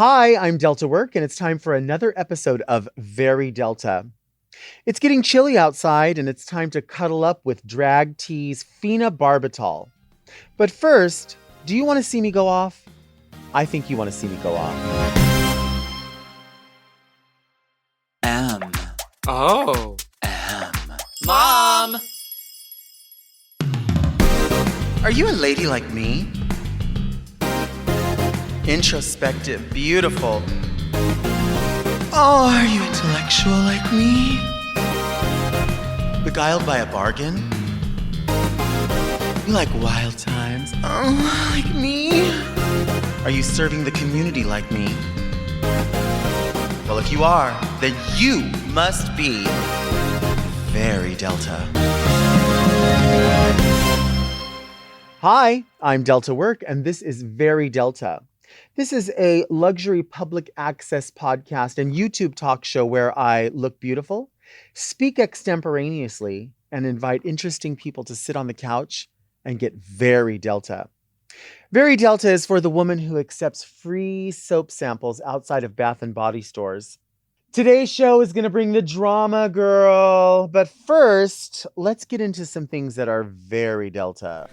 Hi, I'm Delta Work, and it's time for another episode of Very Delta. It's getting chilly outside, and it's time to cuddle up with drag tease Fena Barbitall. But first, do you want to see me go off? I think you want to see me go off. M. Oh. M. Mom! Are you a lady like me? Introspective, beautiful. Oh, are you intellectual like me? Beguiled by a bargain? You like wild times? Oh, like me? Are you serving the community like me? Well, if you are, then you must be very Delta. Hi, I'm Delta Work, and this is Very Delta. This is a luxury public access podcast and YouTube talk show where I look beautiful, speak extemporaneously, and invite interesting people to sit on the couch and get very Delta. Very Delta is for the woman who accepts free soap samples outside of Bath and Body stores. Today's show is going to bring the drama, girl. But first, let's get into some things that are very Delta.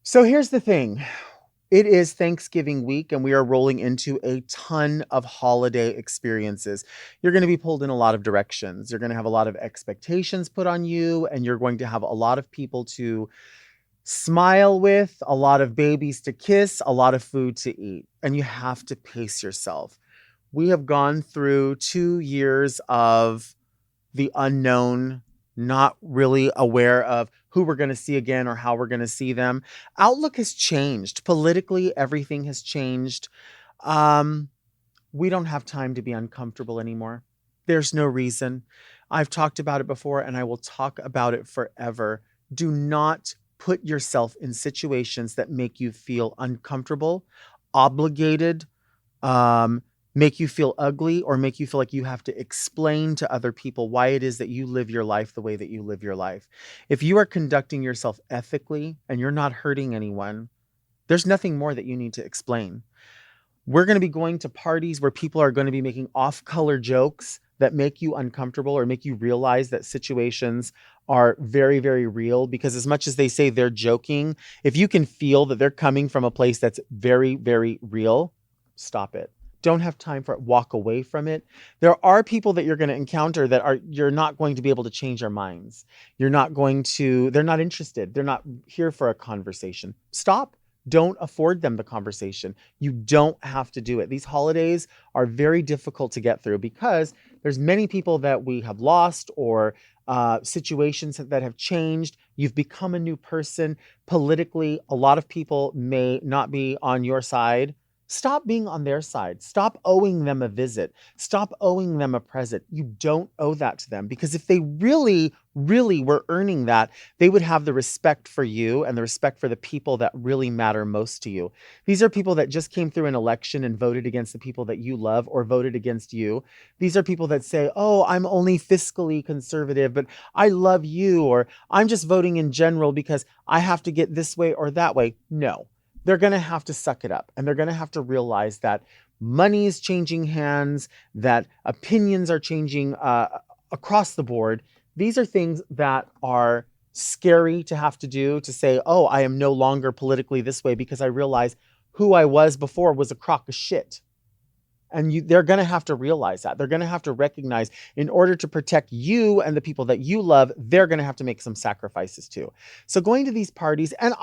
So here's the thing. It is Thanksgiving week, and we are rolling into a ton of holiday experiences. You're going to be pulled in a lot of directions. You're going to have a lot of expectations put on you, and you're going to have a lot of people to smile with, a lot of babies to kiss, a lot of food to eat, and you have to pace yourself. We have gone through 2 years of the unknown, not really aware of who we're going to see again or how we're going to see them. Outlook has changed. Politically, everything has changed. We don't have time to be uncomfortable anymore. There's no reason. I've talked about it before, and I will talk about it forever. Do not put yourself in situations that make you feel uncomfortable, obligated, make you feel ugly, or make you feel like you have to explain to other people why it is that you live your life the way that you live your life. If you are conducting yourself ethically and you're not hurting anyone, there's nothing more that you need to explain. We're going to be going to parties where people are going to be making off-color jokes that make you uncomfortable or make you realize that situations are very, very real, because as much as they say they're joking, if you can feel that they're coming from a place that's very, very real, stop it. Don't have time for it. Walk away from it. There are people that you're going to encounter that you're not going to be able to change their minds. They're not interested. They're not here for a conversation. Stop. Don't afford them the conversation. You don't have to do it. These holidays are very difficult to get through because there's many people that we have lost, or situations that have changed. You've become a new person. Politically, a lot of people may not be on your side. Stop being on their side. Stop owing them a visit. Stop owing them a present. You don't owe that to them, because if they really, really were earning that, they would have the respect for you and the respect for the people that really matter most to you. These are people that just came through an election and voted against the people that you love, or voted against you. These are people that say, oh, I'm only fiscally conservative, but I love you, or I'm just voting in general because I have to get this way or that way. No. They're going to have to suck it up, and they're going to have to realize that money is changing hands, that opinions are changing across the board. These are things that are scary to have to do, to say, oh, I am no longer politically this way because I realize who I was before was a crock of shit. And they're going to have to realize that. They're going to have to recognize, in order to protect you and the people that you love, they're going to have to make some sacrifices too. So going to these parties, and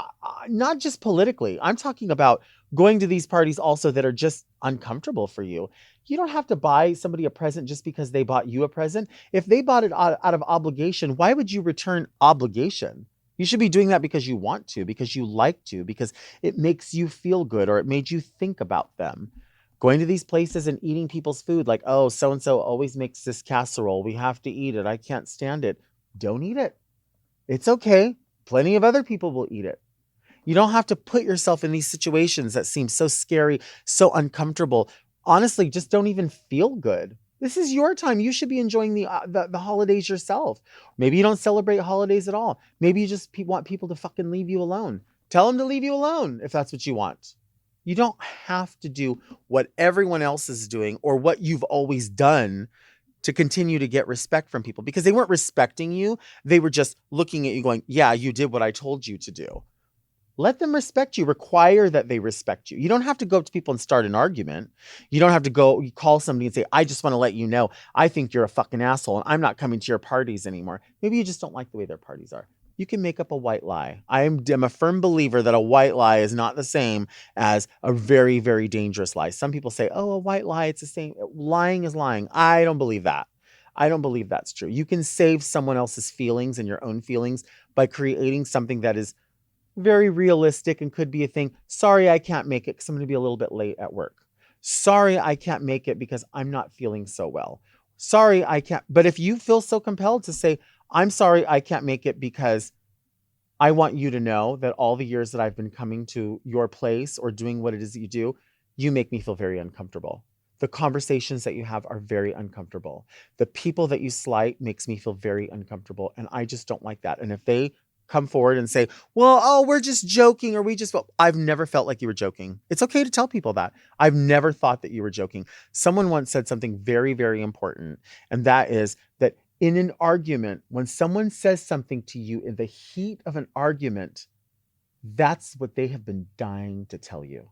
not just politically, I'm talking about going to these parties also that are just uncomfortable for you. You don't have to buy somebody a present just because they bought you a present. If they bought it out of obligation, why would you return obligation? You should be doing that because you want to, because you like to, because it makes you feel good, or it made you think about them. Going to these places and eating people's food, like, oh, so-and-so always makes this casserole. We have to eat it. I can't stand it. Don't eat it. It's okay. Plenty of other people will eat it. You don't have to put yourself in these situations that seem so scary, so uncomfortable. Honestly, just don't even feel good. This is your time. You should be enjoying the holidays yourself. Maybe you don't celebrate holidays at all. Maybe you just want people to fucking leave you alone. Tell them to leave you alone if that's what you want. You don't have to do what everyone else is doing or what you've always done to continue to get respect from people, because they weren't respecting you. They were just looking at you going, yeah, you did what I told you to do. Let them respect you. Require that they respect you. You don't have to go up to people and start an argument. You don't have to go you call somebody and say, I just want to let you know, I think you're a fucking asshole and I'm not coming to your parties anymore. Maybe you just don't like the way their parties are. You can make up a white lie. I'm a firm believer that a white lie is not the same as a very, very dangerous lie. Some people say, oh, a white lie, it's the same. Lying is lying. I don't believe that. I don't believe that's true. You can save someone else's feelings and your own feelings by creating something that is very realistic and could be a thing. Sorry, I can't make it because I'm going to be a little bit late at work. Sorry, I can't make it because I'm not feeling so well. Sorry, I can't. But if you feel so compelled to say, I'm sorry, I can't make it because I want you to know that all the years that I've been coming to your place or doing what it is that you do, you make me feel very uncomfortable. The conversations that you have are very uncomfortable. The people that you slight makes me feel very uncomfortable. And I just don't like that. And if they come forward and say, well, oh, we're just joking, or I've never felt like you were joking. It's okay to tell people that. I've never thought that you were joking. Someone once said something very, very important. And that is that in an argument, when someone says something to you in the heat of an argument, that's what they have been dying to tell you.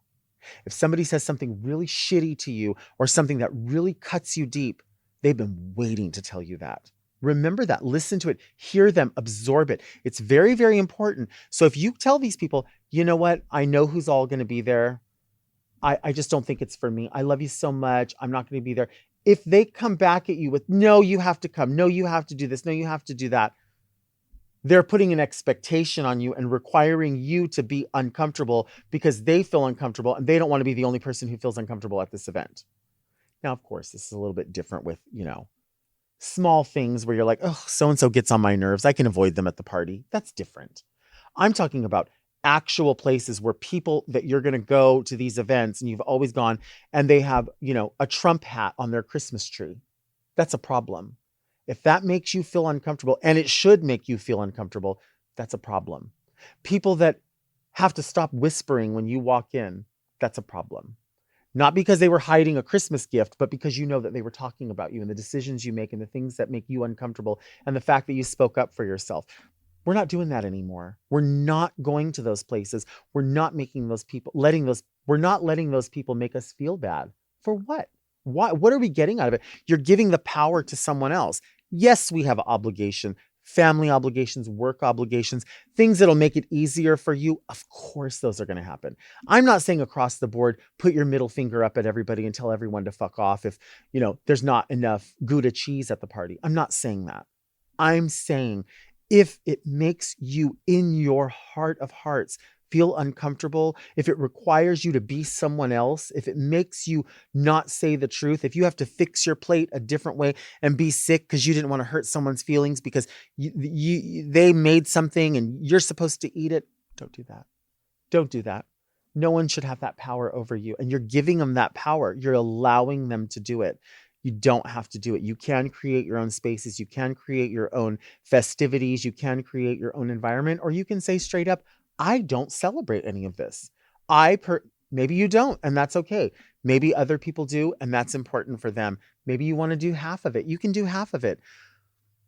If somebody says something really shitty to you or something that really cuts you deep, they've been waiting to tell you that. Remember that. Listen to it. Hear them. Absorb it. It's very, very important. So if you tell these people, you know what? I know who's all going to be there. I just don't think it's for me. I love you so much. I'm not going to be there. If they come back at you with, no, you have to come. No, you have to do this. No, you have to do that. They're putting an expectation on you and requiring you to be uncomfortable because they feel uncomfortable and they don't want to be the only person who feels uncomfortable at this event. Now, of course, this is a little bit different with, small things where you're like, oh, so-and-so gets on my nerves. I can avoid them at the party. That's different. I'm talking about actual places where people that you're going to go to these events and you've always gone and they have, a Trump hat on their Christmas tree. That's a problem. If that makes you feel uncomfortable, and it should make you feel uncomfortable, that's a problem. People that have to stop whispering when you walk in, that's a problem. Not because they were hiding a Christmas gift, but because you know that they were talking about you and the decisions you make and the things that make you uncomfortable and the fact that you spoke up for yourself. We're not doing that anymore. We're not going to those places. We're not making those people, we're not letting those people make us feel bad. For what? Why? What are we getting out of it? You're giving the power to someone else. Yes, we have obligation, family obligations, work obligations, things that'll make it easier for you. Of course, those are going to happen. I'm not saying across the board, put your middle finger up at everybody and tell everyone to fuck off if, there's not enough Gouda cheese at the party. I'm not saying that. I'm saying if it makes you in your heart of hearts feel uncomfortable, if it requires you to be someone else, if it makes you not say the truth, if you have to fix your plate a different way and be sick because you didn't want to hurt someone's feelings because they made something and you're supposed to eat it, don't do that. Don't do that. No one should have that power over you. And you're giving them that power. You're allowing them to do it. You don't have to do it. You can create your own spaces. You can create your own festivities. You can create your own environment, or you can say straight up, I don't celebrate any of this. Maybe you don't, and that's okay. Maybe other people do, and that's important for them. Maybe you want to do half of it. You can do half of it.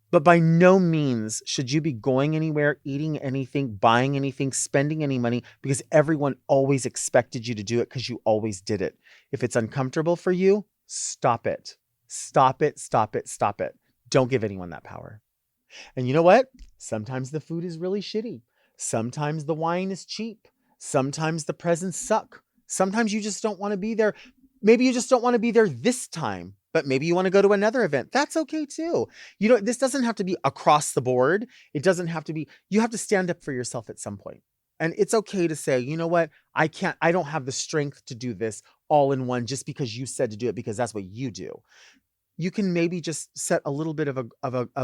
But by no means should you be going anywhere, eating anything, buying anything, spending any money because everyone always expected you to do it because you always did it. If it's uncomfortable for you, stop it. Stop it, stop it, stop it. Don't give anyone that power. And you know what? Sometimes the food is really shitty. Sometimes the wine is cheap. Sometimes the presents suck. Sometimes you just don't want to be there. Maybe you just don't want to be there this time, but maybe you want to go to another event. That's okay too. This doesn't have to be across the board. It doesn't have to be, you have to stand up for yourself at some point. And it's okay to say, you know what? I don't have the strength to do this all in one just because you said to do it because that's what you do. You can maybe just set a little bit of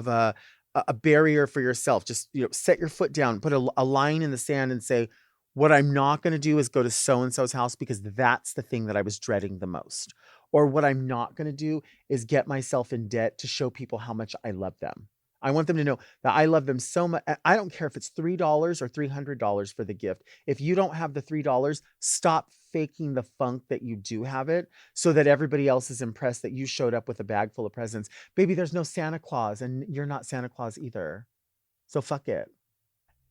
a barrier for yourself. Just, set your foot down, put a line in the sand and say, what I'm not going to do is go to so-and-so's house because that's the thing that I was dreading the most. Or what I'm not going to do is get myself in debt to show people how much I love them. I want them to know that I love them so much. I don't care if it's $3 or $300 for the gift. If you don't have the $3, stop faking the funk that you do have it so that everybody else is impressed that you showed up with a bag full of presents. Baby, there's no Santa Claus and you're not Santa Claus either. So fuck it.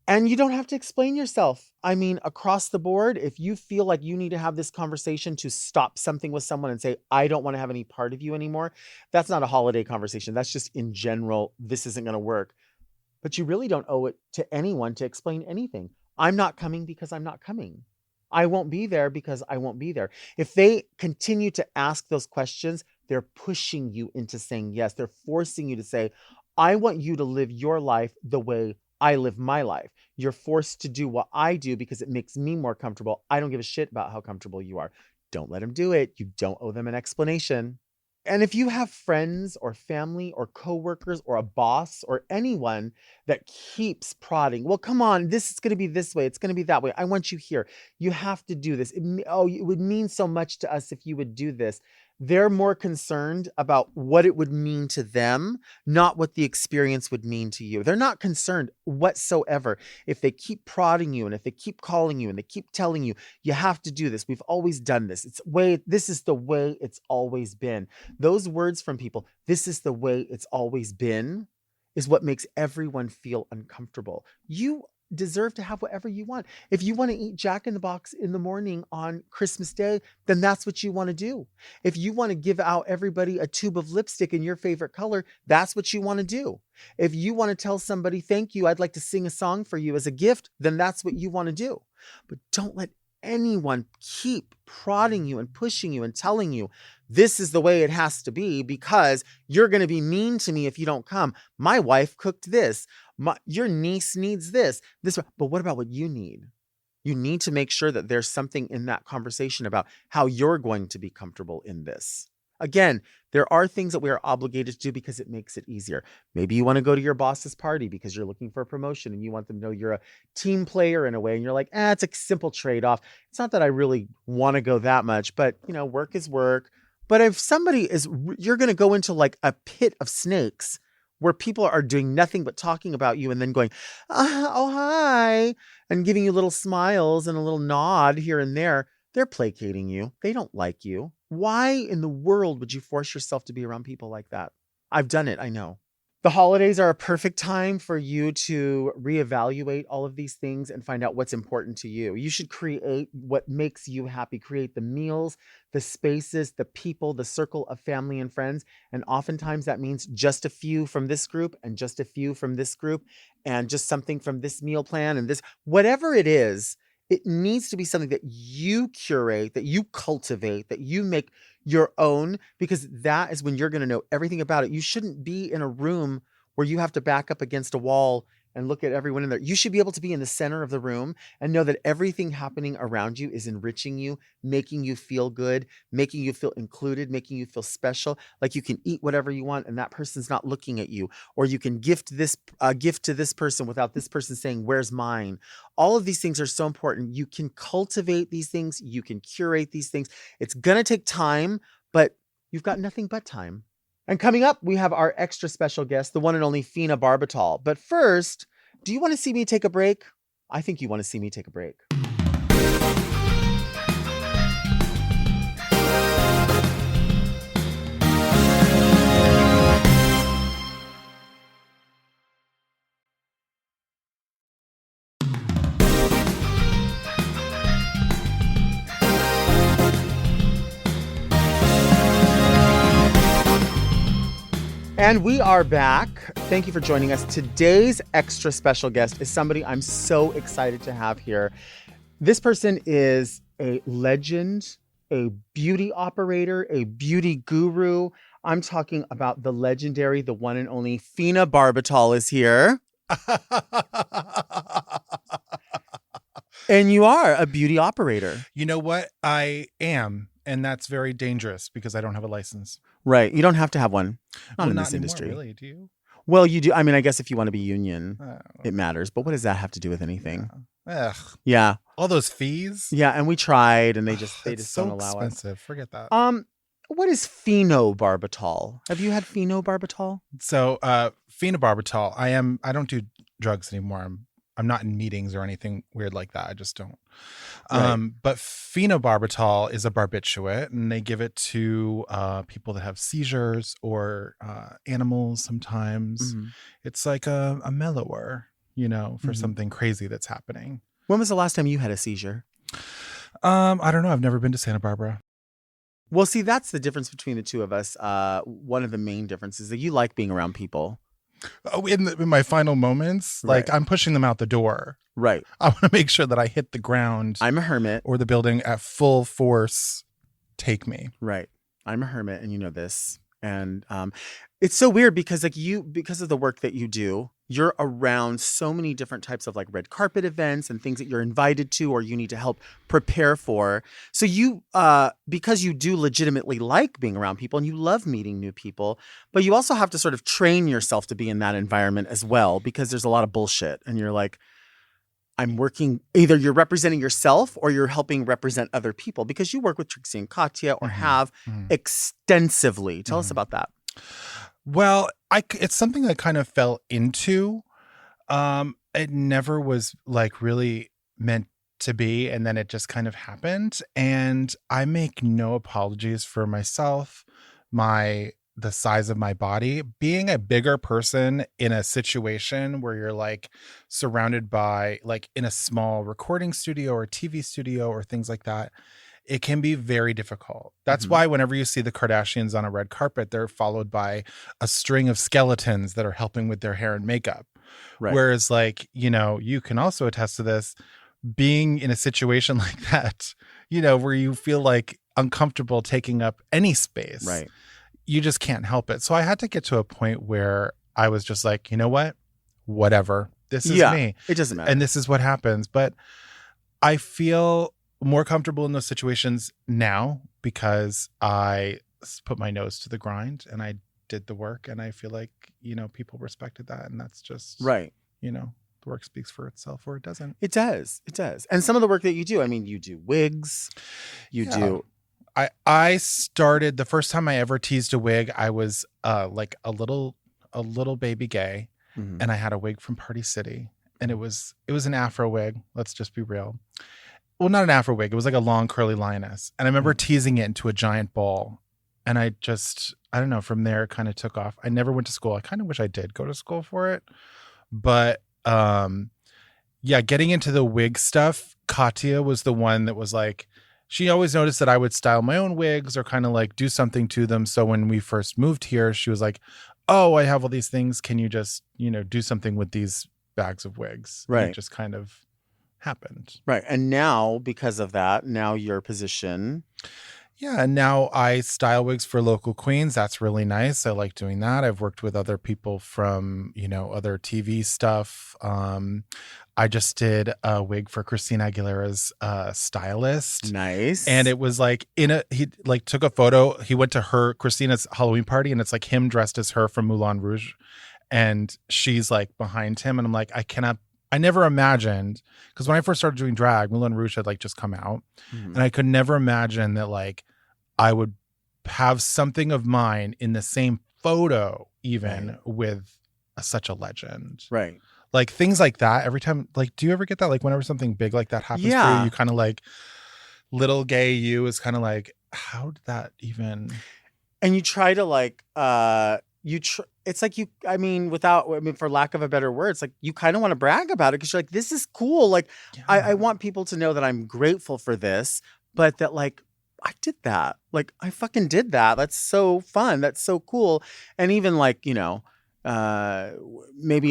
And you don't have to explain yourself. I mean, across the board, if you feel like you need to have this conversation to stop something with someone and say, I don't want to have any part of you anymore, that's not a holiday conversation. That's just in general, this isn't going to work. But you really don't owe it to anyone to explain anything. I'm not coming because I'm not coming. I won't be there because I won't be there. If they continue to ask those questions, they're pushing you into saying yes. They're forcing you to say, I want you to live your life the way I live my life. You're forced to do what I do because it makes me more comfortable. I don't give a shit about how comfortable you are. Don't let them do it. You don't owe them an explanation. And if you have friends or family or coworkers or a boss or anyone that keeps prodding, well, come on, this is going to be this way. It's going to be that way. I want you here. You have to do this. It would mean so much to us if you would do this. They're more concerned about what it would mean to them, not what the experience would mean to you. They're not concerned whatsoever. If they keep prodding you and if they keep calling you and they keep telling you, you have to do this. We've always done this. This is the way it's always been. Those words from people, this is the way it's always been, is what makes everyone feel uncomfortable. You deserve to have whatever you want. If you want to eat Jack in the Box in the morning on Christmas Day, then that's what you want to do. If you want to give out everybody a tube of lipstick in your favorite color, that's what you want to do. If you want to tell somebody, thank you, I'd like to sing a song for you as a gift, then that's what you want to do. But don't let anyone keep prodding you and pushing you and telling you this is the way it has to be because you're going to be mean to me if you don't come. My wife cooked this. Your niece needs this. But what about what you need? You need to make sure that there's something in that conversation about how you're going to be comfortable in this. Again, there are things that we are obligated to do because it makes it easier. Maybe you want to go to your boss's party because you're looking for a promotion and you want them to know you're a team player in a way. And you're like, it's a simple trade-off. It's not that I really want to go that much, but work is work. But if you're going to go into like a pit of snakes where people are doing nothing but talking about you and then going, oh, hi, and giving you little smiles and a little nod here and there. They're placating you. They don't like you. Why in the world would you force yourself to be around people like that? I've done it. I know. The holidays are a perfect time for you to reevaluate all of these things and find out what's important to you. You should create what makes you happy. Create the meals, the spaces, the people, the circle of family and friends. And oftentimes that means just a few from this group and just a few from this group and just something from this meal plan and this, whatever it is. It needs to be something that you curate, that you cultivate, that you make your own, because that is when you're going to know everything about it. You shouldn't be in a room where you have to back up against a wall and look at everyone in there. You should be able to be in the center of the room and know that everything happening around you is enriching you, making you feel good, making you feel included, making you feel special. Like you can eat whatever you want and that person's not looking at you, or you can gift this gift to this person without this person saying, where's mine? All of these things are so important. You can cultivate these things. You can curate these things. It's going to take time, but you've got nothing but time. And coming up, we have our extra special guest, the one and only Fena Barbitall. But first, do you want to see me take a break? I think you want to see me take a break. And we are back. Thank you for joining us. Today's extra special guest is somebody I'm so excited to have here. This person is a legend, a beauty operator, a beauty guru. I'm talking about the legendary, the one and only Fena Barbitall is here. And you are a beauty operator. You know what? I am. And that's very dangerous because I don't have a license. Right. You don't have to have one. Not in not this anymore, industry. Really, do you? Well, you do. I mean, I guess if you want to be union, it matters. But what does that have to do with anything? Yeah. Ugh. Yeah. All those fees. Yeah. And we tried and they just so don't allow expensive. Forget that. What is phenobarbital? Have you had phenobarbital? So Fena Barbitall. I don't do drugs anymore. I'm not in meetings or anything weird like that. I just don't. Right. But Fena Barbitall is a barbiturate, and they give it to people that have seizures or animals sometimes. Mhm. It's like a mellower, for Mhm. something crazy that's happening. When was the last time you had a seizure? I don't know. I've never been to Santa Barbara. Well, see, that's the difference between the two of us. One of the main differences is that you like being around people. Oh, in my final moments, like Right. I'm pushing them out the door. Right. I want to make sure that I hit the ground I'm a hermit. or the building at full force. Take me. Right. I'm a hermit, and you know this. And it's so weird because because of the work that you do, you're around so many different types of like red carpet events and things that you're invited to or you need to help prepare for. So you because you do legitimately like being around people and you love meeting new people, but you also have to sort of train yourself to be in that environment as well because there's a lot of bullshit and you're like, I'm working, either you're representing yourself or you're helping represent other people because you work with Trixie and Katya or have extensively. Tell us about that. Well, it's something I kind of fell into. It never was like really meant to be, and then it just kind of happened. And I make no apologies for myself, the size of my body. Being a bigger person in a situation where you're like surrounded by like in a small recording studio or TV studio or things like that, it can be very difficult. That's why whenever you see the Kardashians on a red carpet, they're followed by a string of skeletons that are helping with their hair and makeup. Right. Whereas like, you can also attest to this, being in a situation like that, where you feel like uncomfortable taking up any space. Right. You just can't help it. So I had to get to a point where I was just like, you know what? Whatever. This is me. It doesn't matter. And this is what happens. But I feel more comfortable in those situations now because I put my nose to the grind and I did the work, and I feel like, people respected that, and that's just right. The work speaks for itself, or it doesn't. It does. It does. And some of the work that you do, I mean, you do wigs, you do. I started the first time I ever teased a wig. I was like a little baby gay, and I had a wig from Party City, and it was an Afro wig. Let's just be real. Well, not an Afro wig. It was like a long curly lioness, and I remember teasing it into a giant ball, and I don't know. From there, it kind of took off. I never went to school. I kind of wish I did go to school for it, but getting into the wig stuff. Katya was the one that was like. She always noticed that I would style my own wigs or kind of like do something to them. So when we first moved here, she was like, oh, I have all these things. Can you just, do something with these bags of wigs? Right. And it just kind of happened. Right. And now, because of that, now your position. Yeah. And now I style wigs for local queens. That's really nice. I like doing that. I've worked with other people from, other TV stuff. I just did a wig for Christina Aguilera's stylist. Nice. And it was like he like took a photo. He went to Christina's Halloween party, and it's like him dressed as her from Moulin Rouge. And she's like behind him. And I'm like, I never imagined, because when I first started doing drag, Moulin Rouge had like just come out. And I could never imagine that like I would have something of mine in the same photo, even with such a legend. Right. Like things like that. Every time, like, do you ever get that? Like whenever something big like that happens for you, you kind of like, little gay you is kind of like, how did that even? And you try to like, it's like for lack of a better word, it's like you kind of want to brag about it because you're like, this is cool. Like, I want people to know that I'm grateful for this, but that like, I did that. Like, I fucking did that. That's so fun. That's so cool. And even like, maybe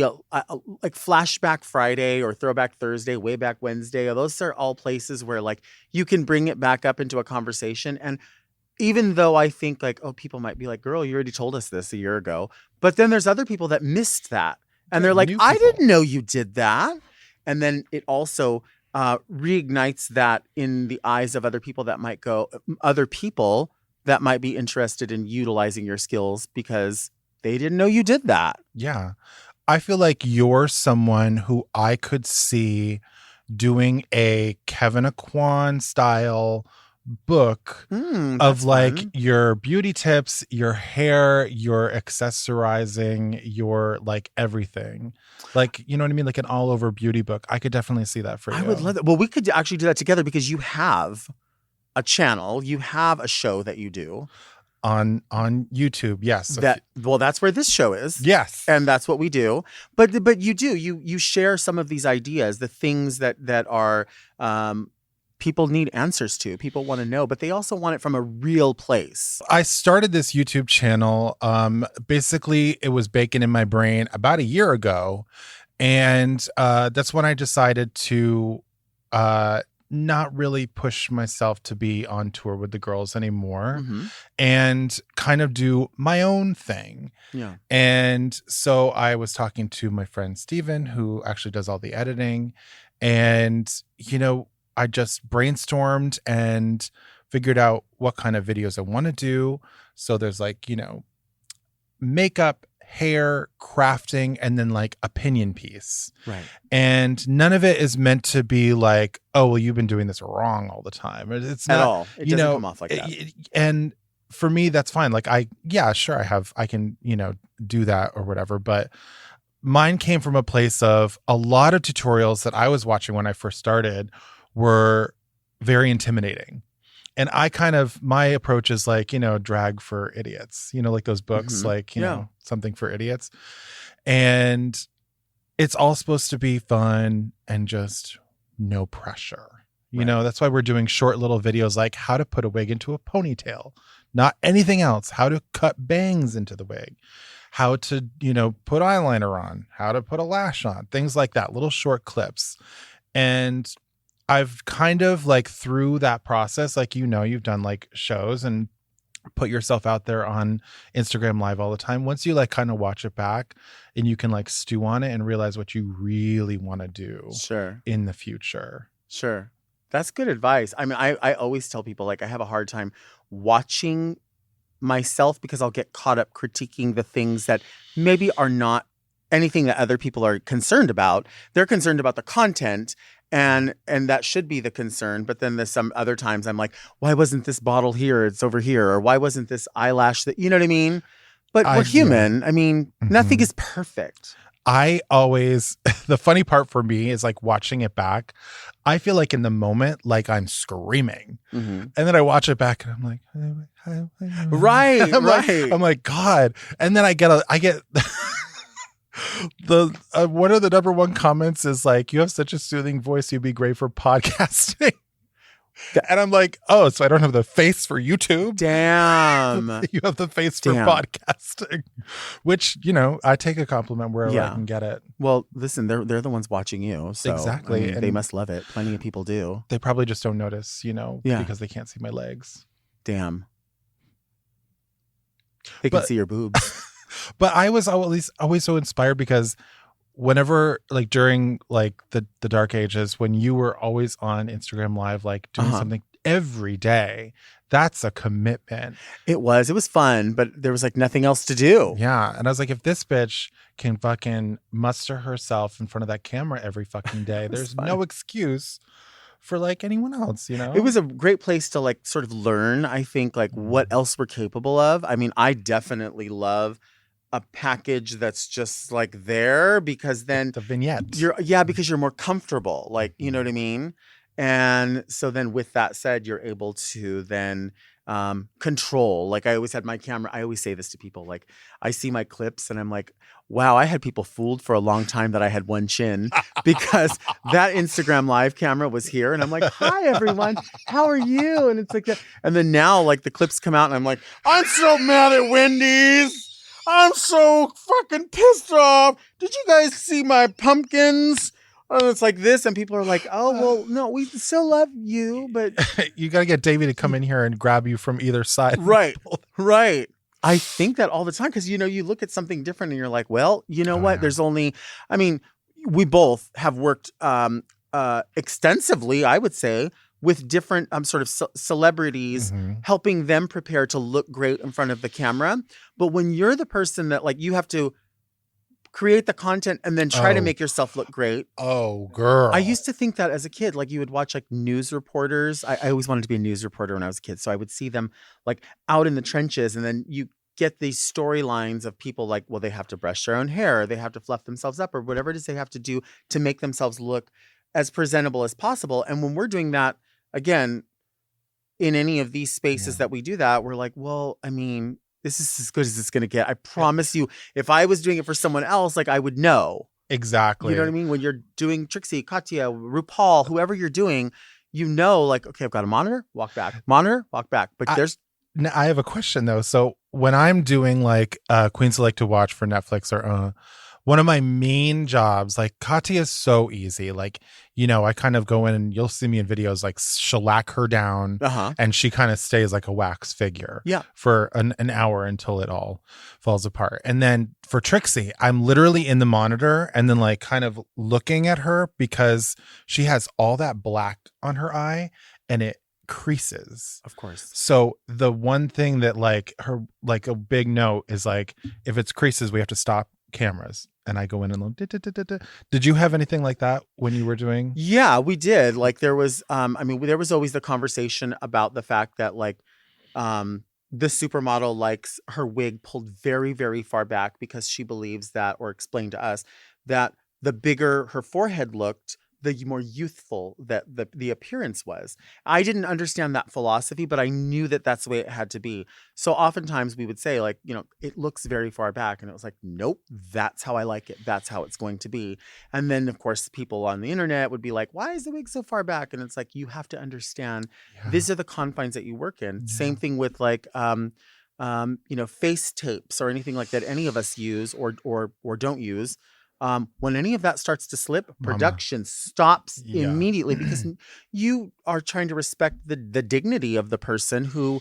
like Flashback Friday or Throwback Thursday, Way Back Wednesday. Those are all places where like you can bring it back up into a conversation. And even though I think like, oh, people might be like, girl, you already told us this a year ago. But then there's other people that missed that. And they're like, I didn't know you did that. And then it also reignites that in the eyes of other people that might be interested in utilizing your skills because they didn't know you did that. Yeah. I feel like you're someone who I could see doing a Kevin Aquan style book That's of like fun. your beauty tips, your hair, your accessorizing, your like everything. Like, you know what I mean? Like an all over beauty book. I could definitely see that for I you. would love that. Well, we could actually do that together because you have a channel, you have a show that you do on YouTube. Yes. that's where this show is. Yes. And that's what we do. But you share some of these ideas, the things that are people need answers to, people want to know, but they also want it from a real place. I started this YouTube channel. Basically, it was baking in my brain about a year ago. And that's when I decided to not really push myself to be on tour with the girls anymore and kind of do my own thing. Yeah. And so I was talking to my friend Steven, who actually does all the editing. And, you know, I just brainstormed and figured out what kind of videos I want to do. So there's like, you know, makeup, hair, crafting, and then like opinion piece. Right. And none of it is meant to be like, oh, well, you've been doing this wrong all the time. It's not At all. It doesn't come off like that. And for me, that's fine. Like I can, you know, do that or whatever. But mine came from a place of a lot of tutorials that I was watching when I first started were very intimidating. And I my approach is like, you know, drag for idiots, you know, like those books, like, you know, something for idiots. And it's all supposed to be fun and just no pressure. You know, that's why we're doing short little videos like how to put a wig into a ponytail, not anything else, how to cut bangs into the wig, how to, you know, put eyeliner on, how to put a lash on, things like that, little short clips. And I've kind of like through that process, like, you know, you've done like shows and put yourself out there on Instagram Live all the time. Once you like kind of watch it back and you can like stew on it and realize what you really want to do in the future. Sure. That's good advice. I mean, I always tell people like I have a hard time watching myself because I'll get caught up critiquing the things that maybe are not anything that other people are concerned about. They're concerned about the content. And that should be the concern. But then there's some other times I'm like, why wasn't this bottle here? It's over here. Or why wasn't this eyelash that, you know what I mean? But we're human. I mean, nothing is perfect. I always, the funny part for me is like watching it back. I feel like in the moment, like I'm screaming. And then I watch it back and I'm like, right. I'm like, God. And then I get the one of the number one comments is like, you have such a soothing voice, you'd be great for podcasting. And I'm like, oh, so I don't have the face for YouTube? Damn. You have the face for podcasting. Which, you know, I take a compliment wherever I can get it. Well, listen, they're the ones watching you. So exactly. I mean, they must love it. Plenty of people do. They probably just don't notice, you know, because they can't see my legs. Damn. They can see your boobs. But I was always so inspired because whenever like during like the dark ages, when you were always on Instagram Live, like doing something every day, that's a commitment. It was fun, but there was like nothing else to do. Yeah. And I was like, if this bitch can fucking muster herself in front of that camera every fucking day, there's no excuse for like anyone else, you know? It was a great place to like sort of learn, I think, like what else we're capable of. I mean, I definitely love a package that's just like there because then the vignette. Because you're more comfortable. Like, you know what I mean? And so then with that said, you're able to then control. Like I always had my camera. I always say this to people. Like I see my clips and I'm like, wow, I had people fooled for a long time that I had one chin because that Instagram Live camera was here. And I'm like, hi, everyone. How are you? And it's like that. And then now like the clips come out and I'm like, I'm so mad at Wendy's. I'm so fucking pissed off. Did you guys see my pumpkins? And it's like this. And people are like, oh, well, no, we still love you. But you got to get Davey to come in here and grab you from either side. Right. I think that all the time because, you know, you look at something different and you're like, well, you know what? There's only, I mean, we both have worked extensively, I would say, with different sort of celebrities, helping them prepare to look great in front of the camera. But when you're the person that like you have to create the content and then try to Oh. make yourself look great. Oh, girl. I used to think that as a kid, like you would watch like news reporters. I always wanted to be a news reporter when I was a kid. So I would see them like out in the trenches, and then you get these storylines of people like, well, they have to brush their own hair, or they have to fluff themselves up, or whatever it is they have to do to make themselves look as presentable as possible. And when we're doing that, again, in any of these spaces that we do that, we're like, well, I mean, this is as good as it's going to get. I promise you, if I was doing it for someone else, like I would know. Exactly. You know what I mean? When you're doing Trixie, Katya, RuPaul, whoever you're doing, you know, like, okay, I've got a monitor, walk back, monitor, walk back. But I have a question though. So when I'm doing like Queen Select to Watch for Netflix or one of my main jobs, like Katya is so easy. Like, you know, I kind of go in and you'll see me in videos like shellac her down and she kind of stays like a wax figure for an hour until it all falls apart. And then for Trixie, I'm literally in the monitor and then like kind of looking at her because she has all that black on her eye and it creases, of course. So the one thing that like her, like a big note is like, if it's creases, we have to stop cameras. And I go in and look. Did you have anything like that when you were doing? Yeah, we did. Like there was, there was always the conversation about the fact that like, the supermodel likes her wig pulled very, very far back because she believes that, or explained to us that the bigger her forehead looked, the more youthful that the appearance was. I didn't understand that philosophy, but I knew that that's the way it had to be. So oftentimes we would say like, you know, it looks very far back. And it was like, nope, that's how I like it. That's how it's going to be. And then of course people on the internet would be like, why is the wig so far back? And it's like, you have to understand these are the confines that you work in. Same thing with like, you know, face tapes or anything like that any of us use or don't use. When any of that starts to slip, production stops immediately because you are trying to respect the dignity of the person who,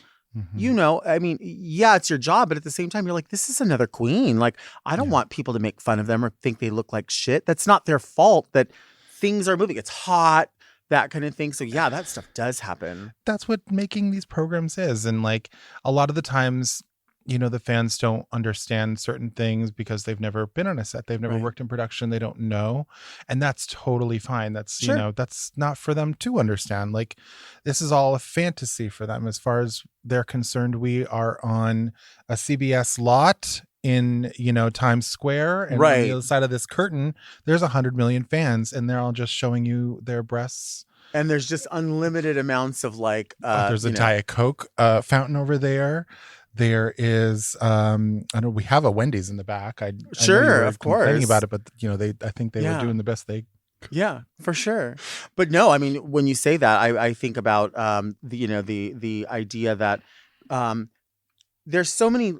you know, I mean, yeah, it's your job, but at the same time, you're like, this is another queen. Like, I don't want people to make fun of them or think they look like shit. That's not their fault that things are moving. It's hot, that kind of thing. So yeah, that stuff does happen. That's what making these programs is. And like a lot of the times, you know, the fans don't understand certain things because they've never been on a set. They've never worked in production. They don't know. And that's totally fine. That's, you know, that's not for them to understand. Like this is all a fantasy for them. As far as they're concerned, we are on a CBS lot in, you know, Times Square. And on the other side of this curtain, there's 100 million fans and they're all just showing you their breasts. And there's just unlimited amounts of like, there's a Diet Coke fountain over there. There is, I know we have a Wendy's in the back. I sure, of course, complaining about it, but you know, I think they were doing the best they. Yeah, for sure. But no, I mean, when you say that, I think about the idea that there's so many,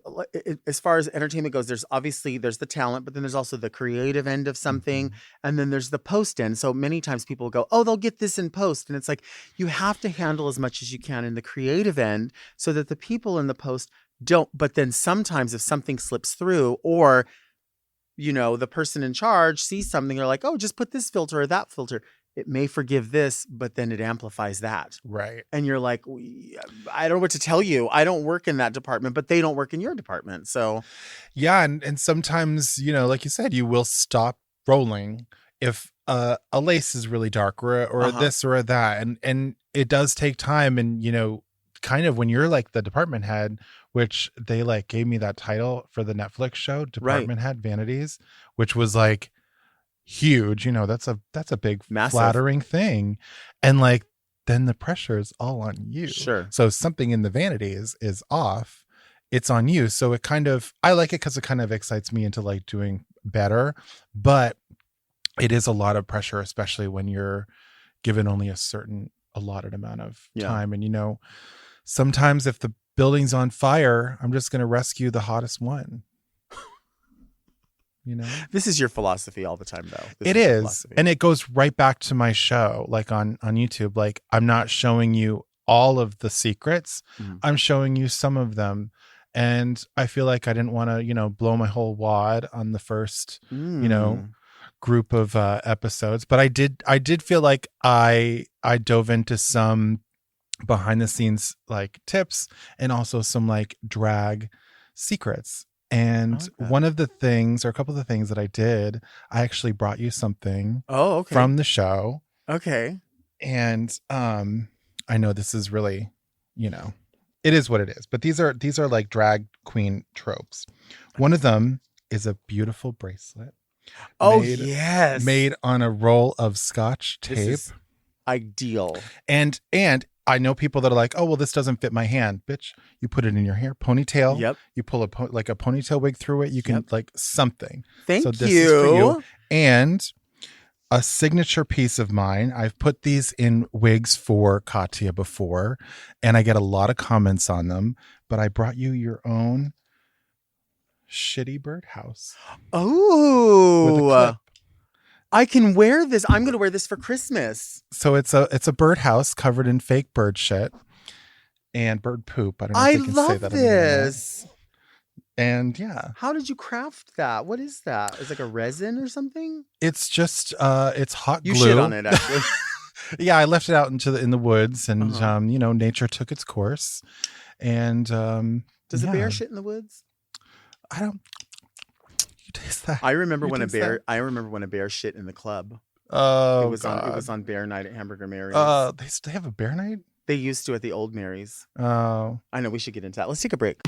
as far as entertainment goes, there's the talent, but then there's also the creative end of something. And then there's the post end. So many times people go, oh, they'll get this in post. And it's like, you have to handle as much as you can in the creative end so that the people in the post don't. But then sometimes if something slips through or, you know, the person in charge sees something, they're like, oh, just put this filter or that filter. It may forgive this, but then it amplifies that. Right. And you're like, I don't know what to tell you. I don't work in that department, but they don't work in your department. So, yeah. And sometimes, you know, like you said, you will stop rolling if a lace is really dark or this or that. And it does take time. And, you know, kind of when you're like the department head, which they like gave me that title for the Netflix show, department head vanities, which was like, huge, you know, that's a big massive flattering thing. And like then the pressure is all on you. Sure. So something in the vanity is off, it's on you. So it kind of, I like it because it kind of excites me into like doing better, but it is a lot of pressure, especially when you're given only a certain allotted amount of time. And you know, sometimes if the building's on fire, I'm just going to rescue the hottest one. You know, this is your philosophy all the time, though. It is. And it goes right back to my show, like on YouTube. Like, I'm not showing you all of the secrets. I'm showing you some of them. And I feel like I didn't want to, you know, blow my whole wad on the first, you know, group of episodes. But I did feel like I dove into some behind the scenes like tips and also some like drag secrets. And like that. one of the things, or a couple of the things that I did, I actually brought you something Oh, okay. from the show. Okay. And I know this is really, it is what it is. But these are like drag queen tropes. One of them is a beautiful bracelet. Oh, yes. Made on a roll of Scotch tape. This is ideal. And I know people that are like, oh, well, this doesn't fit my hand. Bitch, you put it in your hair. Ponytail. Yep. You pull like a ponytail wig through it. You can like something. Thank so you. this is for you. And a signature piece of mine. I've put these in wigs for Katya before, and I get a lot of comments on them. But I brought you your own shitty birdhouse. Oh, I can wear this. I'm going to wear this for Christmas. So it's a birdhouse covered in fake bird shit and bird poop. I don't know if we can say that. I love this. And yeah. How did you craft that? What is that? Is it like a resin or something? It's just it's hot glue. You shit on it, actually. Yeah, I left it out in the woods, and nature took its course. And does a bear shit in the woods? I don't. You taste that. I remember when a bear shit in the club. Oh, it was on Bear Night at Hamburger Mary's. They have a bear night? They used to at the old Mary's. Oh. I know, we should get into that. Let's take a break.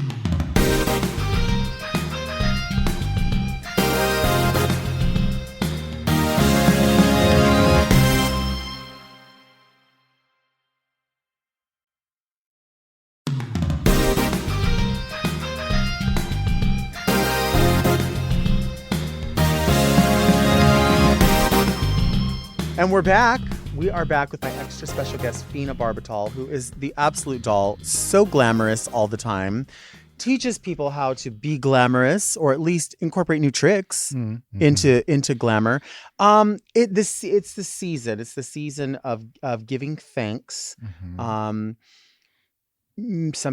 And we're back. We are back with my extra special guest, Fena Barbitall, who is the absolute doll, so glamorous all the time, teaches people how to be glamorous, or at least incorporate new tricks into glamour. It's the season. It's the season of giving thanks. Some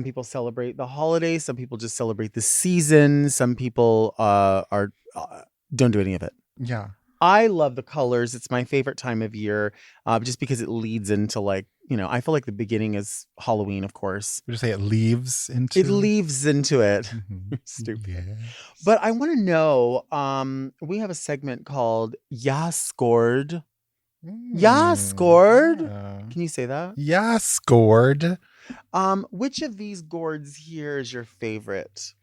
people celebrate the holidays. Some people just celebrate the season. Some people don't do any of it. Yeah. I love the colors. It's my favorite time of year, just because it leads into I feel like the beginning is Halloween, of course. Would you say it leaves into? It leaves into it. Stupid. Yeah. But I want to know, we have a segment called Ya Scored. Ya Scored. Can you say that? Ya Scored. Which of these gourds here is your favorite?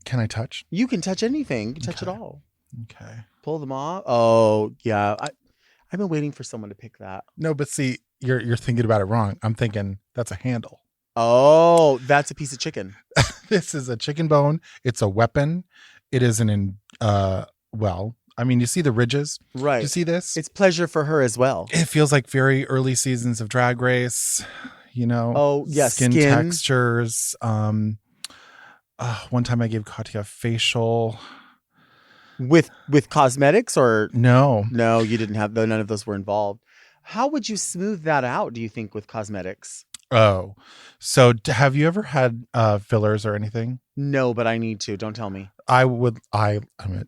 Can I touch? You can touch anything. You can touch it all. Okay. Pull them off. Oh, yeah. I've been waiting for someone to pick that. No, but see, you're thinking about it wrong. I'm thinking that's a handle. Oh, that's a piece of chicken. This is a chicken bone. It's a weapon. It is you see the ridges. Right. You see this? It's pleasure for her as well. It feels like very early seasons of Drag Race, Oh, yeah, skin textures. One time I gave Katya a facial. With cosmetics or no, you didn't have none of those were involved. How would you smooth that out, do you think, with cosmetics? Oh, so have you ever had fillers or anything? No, but I need to. Don't tell me. I'm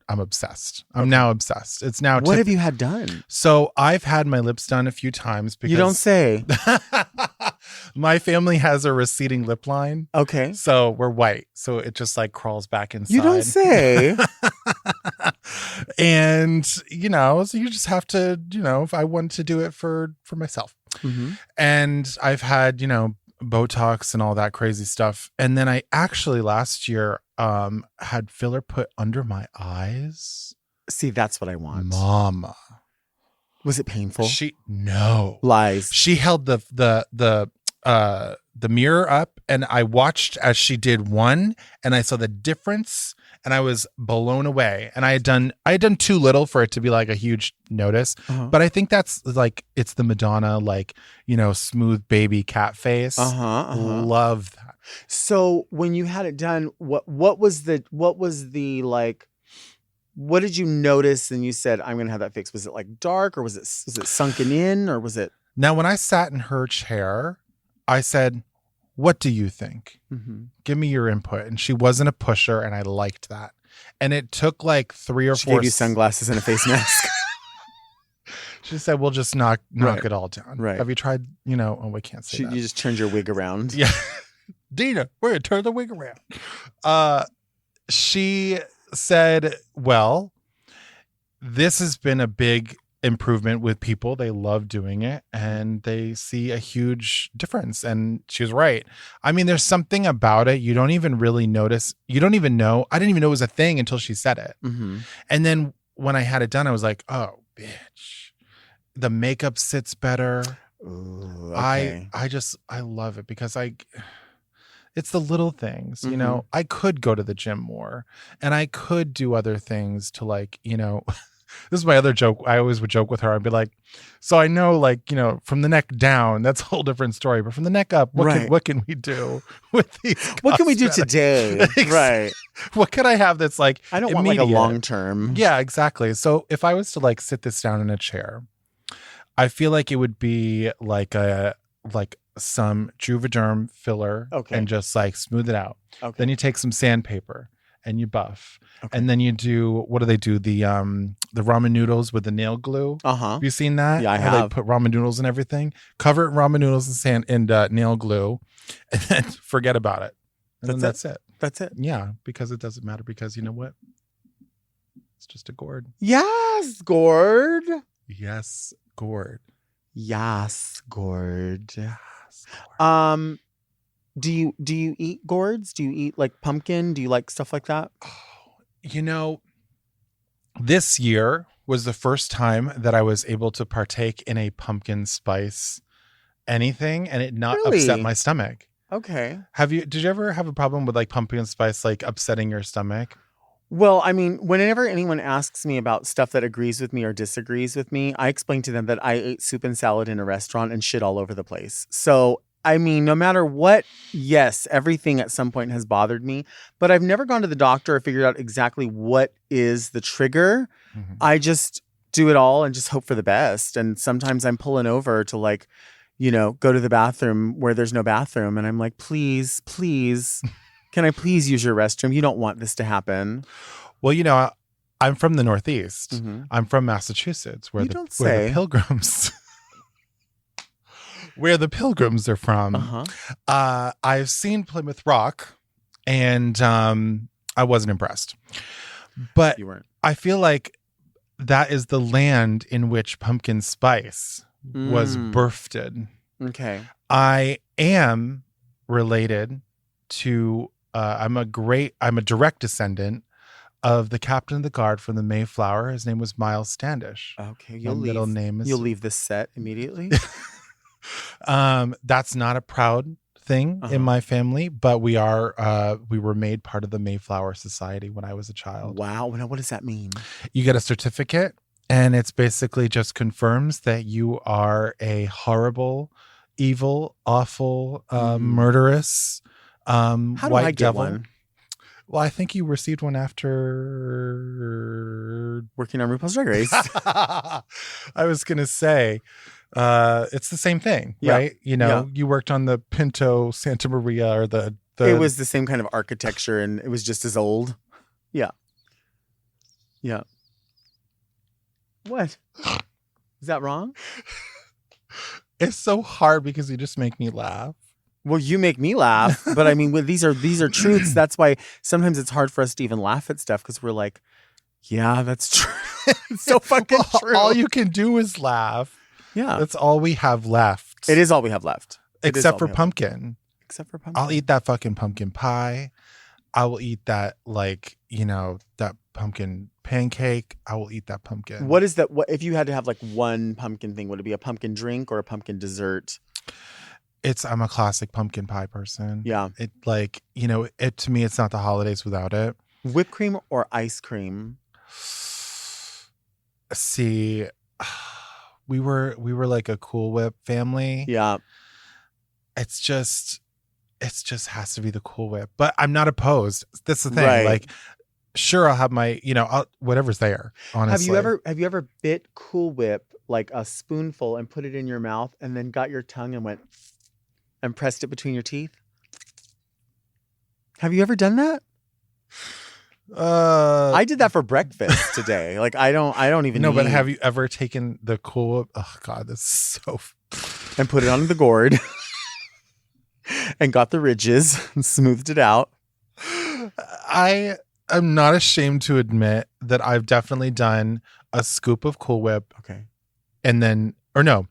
obsessed. I'm now obsessed. It's now. What have you had done? So I've had my lips done a few times because you don't say. My family has a receding lip line. Okay. So we're white. So it just like crawls back inside. You don't say. And, so you just have to, if I want to do it for myself. Mm-hmm. And I've had, Botox and all that crazy stuff. And then I actually last year had filler put under my eyes. See, that's what I want. Mama. Was it painful? No. Lies. She held the mirror up, and I watched as she did one, and I saw the difference, and I was blown away. And I had done too little for it to be like a huge notice. But I think that's like, it's the Madonna, smooth baby cat face. Love that. So when you had it done, what did you notice and you said, I'm going to have that fixed? Was it like dark, or was it sunken in, or was it? Now, when I sat in her chair, I said, what do you think? Mm-hmm. Give me your input. And she wasn't a pusher, and I liked that. And it took like 3 or 4. She gave you sunglasses and a face mask. She said, we'll just knock it all down. Right. Have you tried, I can't say that. You just turned your wig around. Yeah. Dina, we're going to turn the wig around. she said, well, this has been a big improvement with people. They love doing it and they see a huge difference. And she was right. I mean, there's something about it. You don't even really notice. You don't even know. I didn't even know it was a thing until she said it. Mm-hmm. And then when I had it done, I was like, oh, bitch. The makeup sits better. Ooh, okay. I love it because it's the little things, you Mhm. know. I could go to the gym more and I could do other things to, like, you know, this is my other joke. I always would joke with her. I'd be like, so I know, like, you know, from the neck down, that's a whole different story. But from the neck up, Right. what can we do with these? What can we do cosmetics? today? Right. What could I have that's like I don't want like a immediate? long term. Yeah, exactly. So if I was to like sit this down in a chair, I feel like it would be like some Juvederm filler, Okay. and just like smooth it out. Okay. Then you take some sandpaper and you buff. Okay. And then you do, what do they do? The ramen noodles with the nail glue. Uh-huh. Have you seen that? Yeah, I How have. They put ramen noodles and everything. Cover it in ramen noodles and nail glue, and then forget about it. And that's it. That's it. Yeah, because it doesn't matter, because you know what? It's just a gourd. Yes, gourd. Yes, gourd. Yes, gourd. Yes, gourd. Do you eat gourds? Do you eat like pumpkin? Do you like stuff like that? You know, this year was the first time that I was able to partake in a pumpkin spice anything and it not Really? upset my stomach. Okay. Did you ever have a problem with like pumpkin spice like upsetting your stomach? Well, I mean, whenever anyone asks me about stuff that agrees with me or disagrees with me, I explain to them that I ate soup and salad in a restaurant and shit all over the place. So, I mean, no matter what, yes, everything at some point has bothered me, but I've never gone to the doctor or figured out exactly what is the trigger. Mm-hmm. I just do it all and just hope for the best. And sometimes I'm pulling over to like, you know, go to the bathroom where there's no bathroom. And I'm like, please, can I please use your restroom? You don't want this to happen. Well, you know, I'm from the Northeast. Mm-hmm. I'm from Massachusetts, where You the don't where say. the pilgrims where the pilgrims are from. Uh-huh. I've seen Plymouth Rock, and I wasn't impressed. But You weren't. I feel like that is the land in which pumpkin spice was birthed. Okay. I am related to I'm a direct descendant of the captain of the guard from the Mayflower. His name was Miles Standish. Okay. My middle name is You'll leave this set immediately. That's not a proud thing in my family, but we were made part of the Mayflower Society when I was a child. Wow. Now, what does that mean? You get a certificate, and it's basically just confirms that you are a horrible, evil, awful, murderous How do white I get devil. one? Well, I think you received one after Working on RuPaul's Drag Race. I was gonna say it's the same thing, Yeah. right? You know, Yeah. you worked on the Pinto Santa Maria, or the It was the same kind of architecture, and it was just as old. Yeah. Yeah. What? Is that wrong? It's so hard because you just make me laugh. Well, you make me laugh, but I mean, these are truths. That's why sometimes it's hard for us to even laugh at stuff, because we're like, yeah, that's true. It's so fucking true. All you can do is laugh. Yeah. That's all we have left. It is all we have left. It is Except all for we have left. pumpkin. Except for pumpkin. I'll eat that fucking pumpkin pie. I will eat that, like, you know, that pumpkin pancake. I will eat that pumpkin. What is that? What if you had to have like one pumpkin thing? Would it be a pumpkin drink or a pumpkin dessert? I'm a classic pumpkin pie person. Yeah. It, like, you know, to me, it's not the holidays without it. Whipped cream or ice cream? See, we were like a Cool Whip family. Yeah. It's just has to be the Cool Whip. But I'm not opposed. That's the thing. Right. Like, sure, I'll have my, you know, whatever's there. Honestly, Have you ever bit Cool Whip like a spoonful and put it in your mouth and then got your tongue and went and pressed it between your teeth? Have you ever done that? I did that for breakfast today. Like I don't even No, but eat. have you ever taken the Cool Whip? Oh God, this is so. And put it on the gourd and got the ridges and smoothed it out. I I'm not ashamed to admit that I've definitely done a scoop of Cool Whip Okay. and then, or no,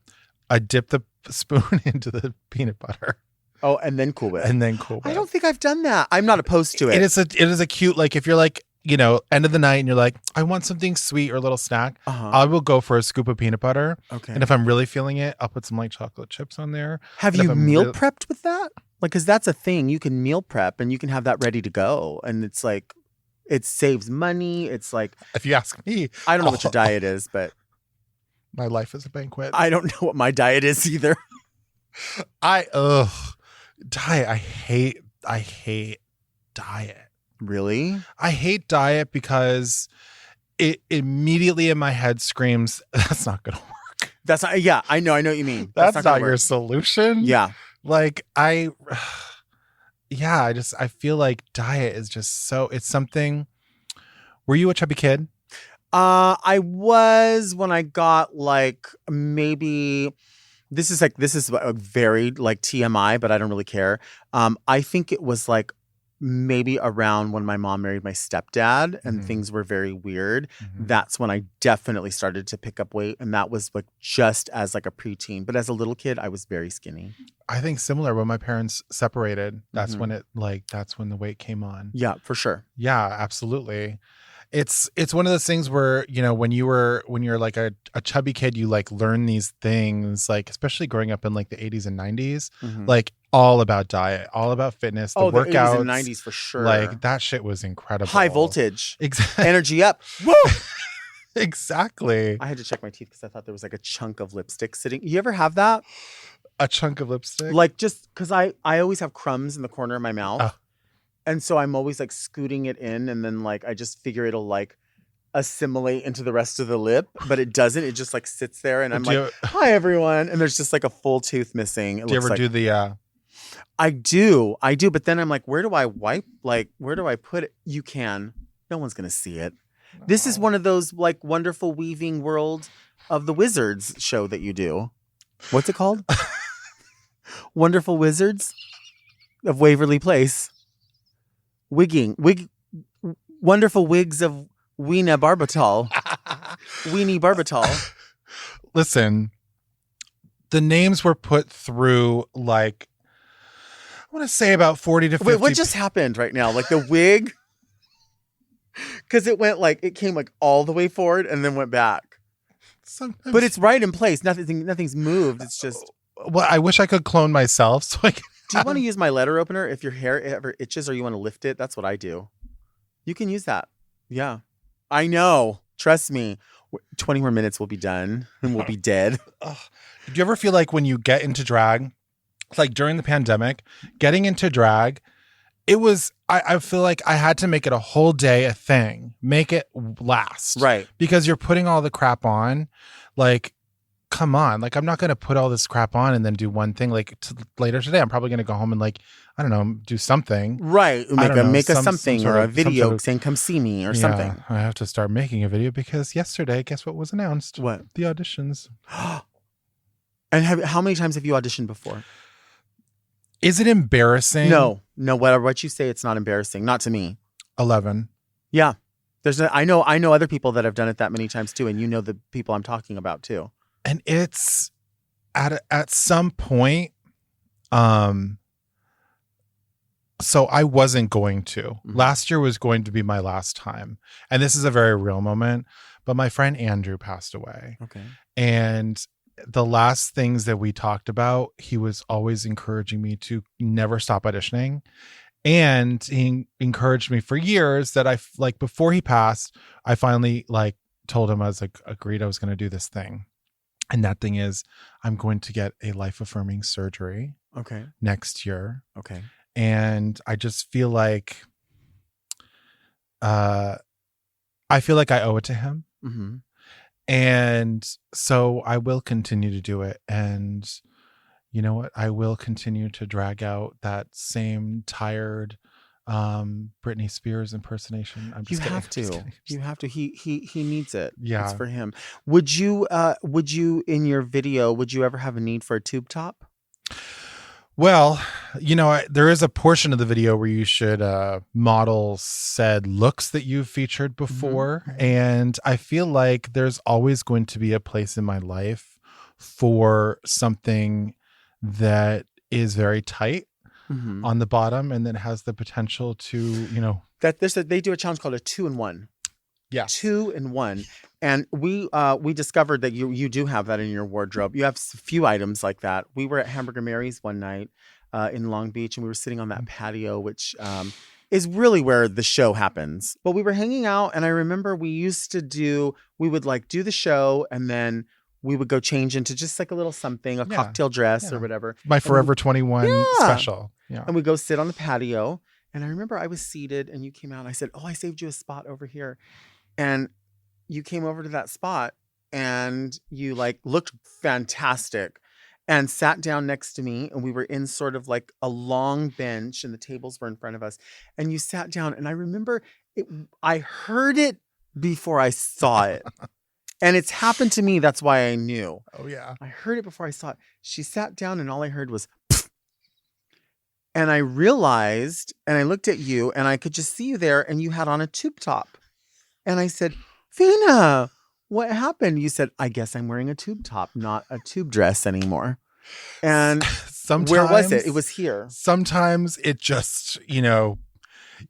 I dip the spoon into the peanut butter Oh, and then Cool Whip. and then Cool Whip. I don't think I've done that. I'm not opposed to it. It is a cute, like if you're like, you know, end of the night and you're like, I want something sweet or a little snack. I will go for a scoop of peanut butter. Okay. And if I'm really feeling it, I'll put some like chocolate chips on there. Have And if you I'm meal prepped with that? Like, because that's a thing. You can meal prep and you can have that ready to go. And it's like, it saves money. It's like, If you ask me, I don't know what your diet is, but my life is a banquet. I don't know what my diet is either. Diet. I hate diet. Really? I hate diet because it immediately in my head screams, that's not going to work. That's not, yeah, I know what you mean. That's not not gonna your work. solution. Yeah. Like I feel like diet is just so, it's something. Were you a chubby kid? I was when I got like maybe this is a very like TMI, but I don't really care. I think it was like maybe around when my mom married my stepdad and things were very weird. That's when I definitely started to pick up weight. And that was like just as like a preteen. But as a little kid, I was very skinny. I think similar when my parents separated. That's when that's when the weight came on. Yeah, for sure. Yeah, absolutely. It's one of those things where, you know, when you're like a chubby kid, you like learn these things, like especially growing up in like the 80s and 90s, like all about diet, all about fitness, the workouts, the 80s and 90s for sure. Like that shit was incredible. High voltage. Exactly. Energy up. Woo! Exactly. I had to check my teeth because I thought there was like a chunk of lipstick sitting. You ever have that? A chunk of lipstick? Like just because I always have crumbs in the corner of my mouth. Oh. And so I'm always like scooting it in and then like I just figure it'll like assimilate into the rest of the lip, but it doesn't. It just like sits there and I'm like, hi everyone. And there's just like a full tooth missing. Do you ever do the I do. But then I'm like, where do I wipe? Like, where do I put it? You can. No one's gonna see it. No. This is one of those like wonderful weaving world of the Wizards show that you do. What's it called? Wonderful Wizards of Waverly Place. Wonderful Wigs of Fena Barbitall. Weenie Barbitall. Listen, the names were put through like, I want to say about 40 to 50. Wait, what just happened right now? Like the wig? Because it went like, it came like all the way forward and then went back. Sometimes. But it's right in place. Nothing's moved. It's just. Well, I wish I could clone myself so I could. Do you want to use my letter opener if your hair ever itches or you want to lift it? That's what I do. You can use that. Yeah. I know. Trust me. 20 more minutes, we'll be done and we'll be dead. Do you ever feel like when you get into drag, like during the pandemic, getting into drag, it was, I feel like I had to make it a whole day a thing, make it last. Right. Because you're putting all the crap on. Like, come on. Like, I'm not going to put all this crap on and then do one thing. Like later today, I'm probably going to go home and like, I don't know, do something. Right. Make a something or a video sort of, saying, come see me or something. I have to start making a video because yesterday, guess what was announced? What? The auditions. And how many times have you auditioned before? Is it embarrassing? No. What you say, it's not embarrassing. Not to me. 11. Yeah. I know other people that have done it that many times too. And you know the people I'm talking about too. And it's at some point, so I wasn't going to. Mm-hmm. Last year was going to be my last time. And this is a very real moment, but my friend Andrew passed away. Okay. And the last things that we talked about, he was always encouraging me to never stop auditioning. And he encouraged me for years that before he passed, I finally like told him, I was like, agreed I was going to do this thing. And that thing is, I'm going to get a life-affirming surgery. Okay. Next year. Okay. And I just feel like, I owe it to him. Mm-hmm. And so I will continue to do it. And you know what? I will continue to drag out that same tired Britney Spears impersonation. I'm just You have to. He needs it. Yeah. It's for him. Would you in your video, would you ever have a need for a tube top? Well, there is a portion of the video where you should model said looks that you've featured before. Mhm. And I feel like there's always going to be a place in my life for something that is very tight Mhm. on the bottom and then has the potential to. They do a challenge called a 2-in-1. Yes. 2-in-1. And we discovered that you do have that in your wardrobe. You have a few items like that. We were at Hamburger Mary's one night in Long Beach, and we were sitting on that patio, which is really where the show happens. But we were hanging out, and I remember we would like do the show, and then we would go change into just like a little something, a Yeah, cocktail dress yeah. or whatever. My And Forever 21 Yeah. special. Yeah. And we go sit on the patio. And I remember I was seated and you came out and I said, "Oh, I saved you a spot over here." And you came over to that spot and you like looked fantastic and sat down next to me. And we were in sort of like a long bench and the tables were in front of us. And you sat down and I remember I heard it before I saw it. And it's happened to me. That's why I knew. Oh, yeah. I heard it before I saw it. She sat down and all I heard was, "Pfft." And I realized, and I looked at you and I could just see you there and you had on a tube top. And I said, "Fena, what happened?" You said, "I guess I'm wearing a tube top, not a tube dress anymore." And where was it? It was here. Sometimes it just,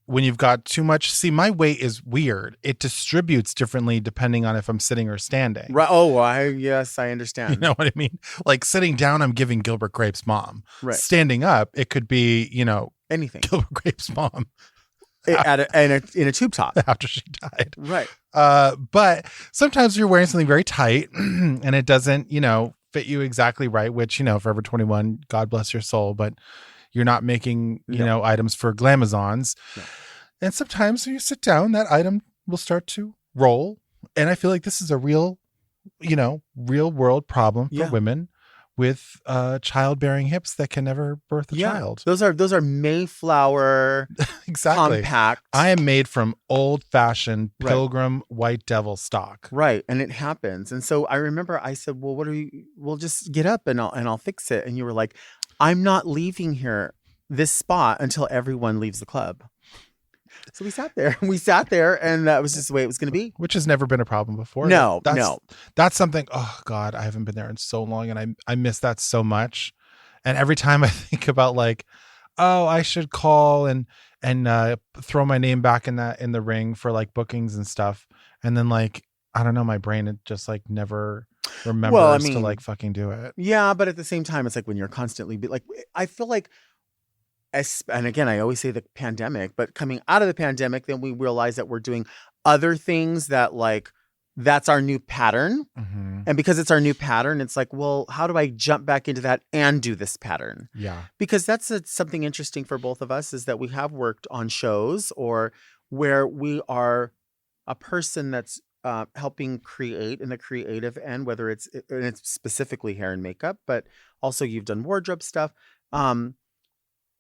when you've got too much. See, my weight is weird. It distributes differently depending on if I'm sitting or standing. Right. Oh, yes, I understand. You know what I mean? Like sitting down, I'm giving Gilbert Grape's mom. Right. Standing up, it could be, Anything. Gilbert Grape's mom. In a tube top. After she died. Right. But sometimes you're wearing something very tight and it doesn't, fit you exactly right, which, Forever 21, God bless your soul, but you're not making, items for glamazons. No. And sometimes when you sit down, that item will start to roll. And I feel like this is a real world problem for women with childbearing hips that can never birth a child. Those are Mayflower exactly. compact. I am made from old-fashioned Pilgrim White Devil stock. Right. And it happens. And so I remember I said, "Well, we'll just get up and I'll fix it." And you were like, "I'm not leaving this spot until everyone leaves the club." So we sat there and that was just the way it was going to be. Which has never been a problem before. No. That's something, oh God, I haven't been there in so long and I miss that so much. And every time I think about like, oh, I should call and throw my name back in the ring for like bookings and stuff. And then like, I don't know, my brain, it just like never remembers to like fucking do it. Yeah. But at the same time, it's like when you're constantly like, I feel like, and again, I always say the pandemic, but coming out of the pandemic, then we realize that we're doing other things that like, that's our new pattern. Mm-hmm. And because it's our new pattern, it's like, well, how do I jump back into that and do this pattern? Yeah. Because that's something interesting for both of us is that we have worked on shows or where we are a person that's helping create in the creative end, whether it's specifically hair and makeup, but also you've done wardrobe stuff.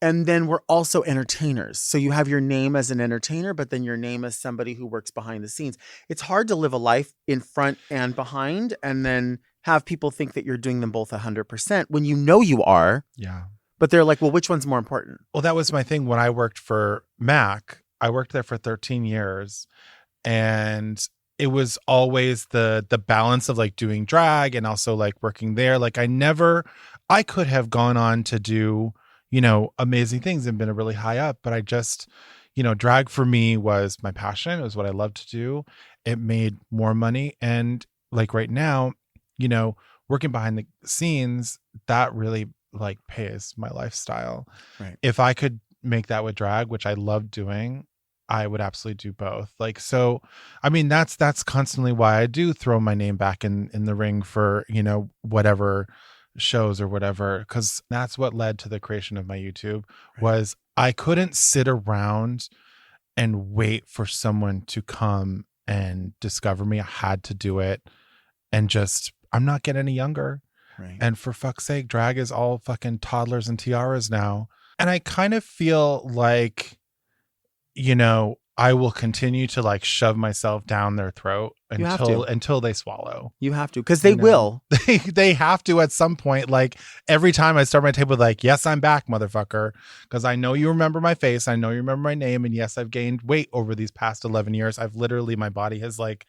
And then we're also entertainers. So you have your name as an entertainer, but then your name as somebody who works behind the scenes. It's hard to live a life in front and behind and then have people think that you're doing them both 100% when you know you are. Yeah. But they're like, well, which one's more important? Well, that was my thing when I worked for Mac. I worked there for 13 years and it was always the balance of like doing drag and also like working there. Like I could have gone on to do amazing things and been really high up. But I just, drag for me was my passion. It was what I loved to do. It made more money. And like right now, working behind the scenes, that really like pays my lifestyle. Right. If I could make that with drag, which I love doing, I would absolutely do both. Like, so, I mean, that's constantly why I do throw my name back in the ring for, whatever shows or whatever, because that's what led to the creation of my YouTube. Was I couldn't sit around and wait for someone to come and discover me. I had to do it, and just I'm not getting any younger. Right. And for fuck's sake, drag is all fucking toddlers and tiaras now. And I kind of feel like, I will continue to like shove myself down their throat You have to. until they swallow. You have to, because they will. They have to at some point. Like every time I start my tape with like, yes, I'm back, motherfucker. Because I know you remember my face. I know you remember my name. And yes, I've gained weight over these past 11 years. I've literally, my body has like,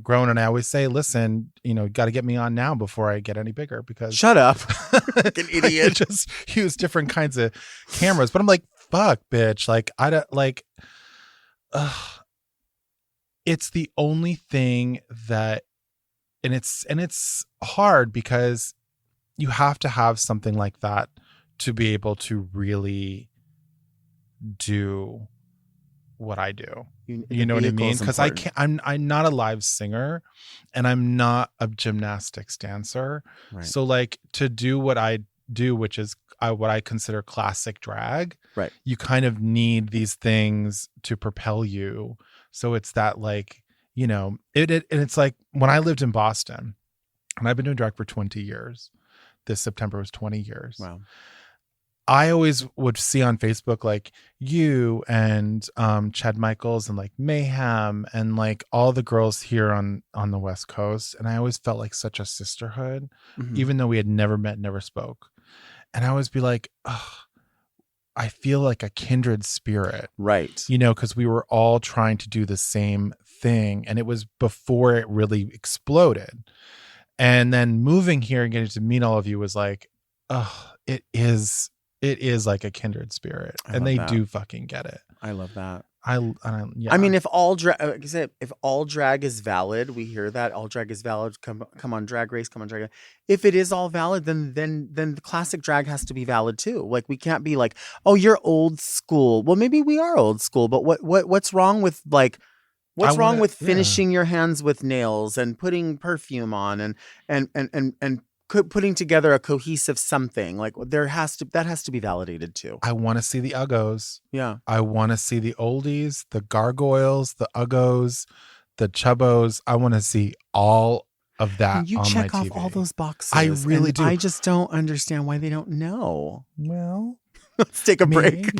grown. And I always say, listen, got to get me on now before I get any bigger because Shut up. Like an idiot. I just use different kinds of cameras. But I'm like, fuck, bitch. Like, I don't like, it's the only thing that, and it's hard because you have to have something like that to be able to really do what I do. You know what I mean? Because I'm not a live singer and I'm not a gymnastics dancer. Right. So like to do what I do, which is what I consider classic drag, right? You kind of need these things to propel you. So it's that like, and it's like when I lived in Boston and I've been doing drag for 20 years, this September was 20 years. Wow. I always would see on Facebook, like you and Chad Michaels and like Mayhem and like all the girls here on the West Coast. And I always felt like such a sisterhood, even though we had never met, never spoke. And I always be like, oh, I feel like a kindred spirit. Right. Because we were all trying to do the same thing. And it was before it really exploded. And then moving here and getting to meet all of you was like, oh, it is like a kindred spirit. And they do fucking get it. I love that. Yeah. I mean, if all drag is valid, we hear that all drag is valid. Come on, Drag Race. Come on, Drag. If it is all valid, then the classic drag has to be valid too. Like we can't be like, oh, you're old school. Well, maybe we are old school, but what's wrong with like, what's wrong with finishing your hands with nails and putting perfume on and putting together a cohesive something? Like that has to be validated too. I want to see the uggos. Yeah. I want to see the oldies, the gargoyles, the uggos, the chubbos. I want to see all of that. And you on check my off TV. all those boxes. I really do. I just don't understand why they don't know. Well, let's take a break.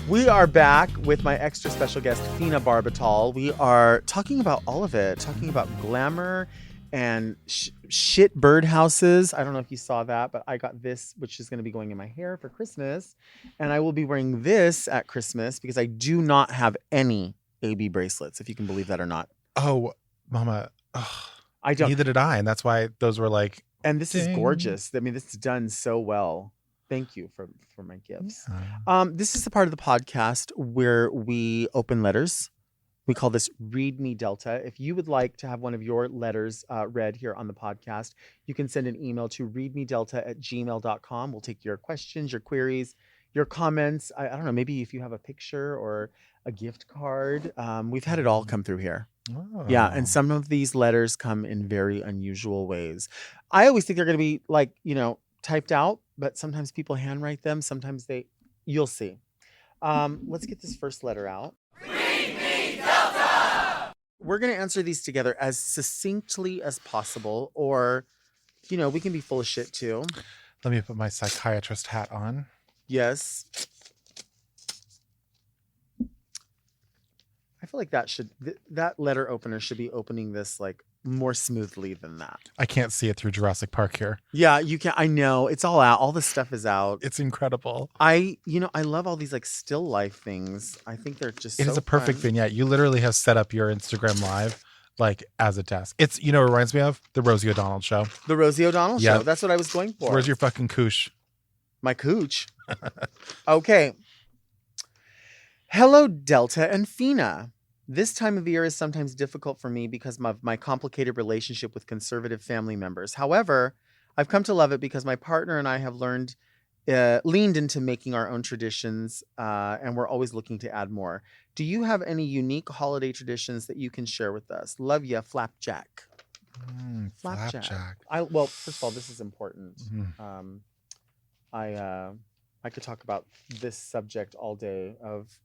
We are back with my extra special guest, Fena Barbitall. We are talking about all of it, talking about glamour and shit birdhouses. I don't know if you saw that, but I got this, which is going to be going in my hair for Christmas. And I will be wearing this at Christmas because I do not have any AB bracelets, if you can believe that or not. Oh, Mama. Oh, I don't. Neither did I. And that's why those were like. And this is gorgeous. I mean, this is done so well. Thank you for my gifts. Yeah. This is the part of the podcast where we open letters. We call this Read Me Delta. If you would like to have one of your letters read here on the podcast, you can send an email to readmedelta@gmail.com. We'll take your questions, your queries, your comments. I don't know, maybe if you have a picture or a gift card. We've had it all come through here. Oh. Yeah, and some of these letters come in very unusual ways. I always think they're going to be like, typed out, but sometimes people handwrite them. Sometimes you'll see. Let's get this first letter out. Read me, Delta! We're going to answer these together as succinctly as possible, or, we can be full of shit too. Let me put my psychiatrist hat on. Yes. I feel like that letter opener should be opening this like more smoothly than that. I can't see it through Jurassic Park here. Yeah, you can. I know it's all out. All the stuff is out. It's incredible. I love all these like still life things. I think they're just. It is a perfect vignette. You literally have set up your Instagram live like as a desk. It's it reminds me of the Rosie O'Donnell show. The Rosie O'Donnell show. That's what I was going for. Where's your fucking cooch? My cooch. Okay. Hello, Delta and Fena. This time of year is sometimes difficult for me because of my complicated relationship with conservative family members. However, I've come to love it because my partner and I have leaned into making our own traditions, and we're always looking to add more. Do you have any unique holiday traditions that you can share with us? Love ya, Flapjack. Flapjack. Well, first of all, this is important. Mhm. I could talk about this subject all day of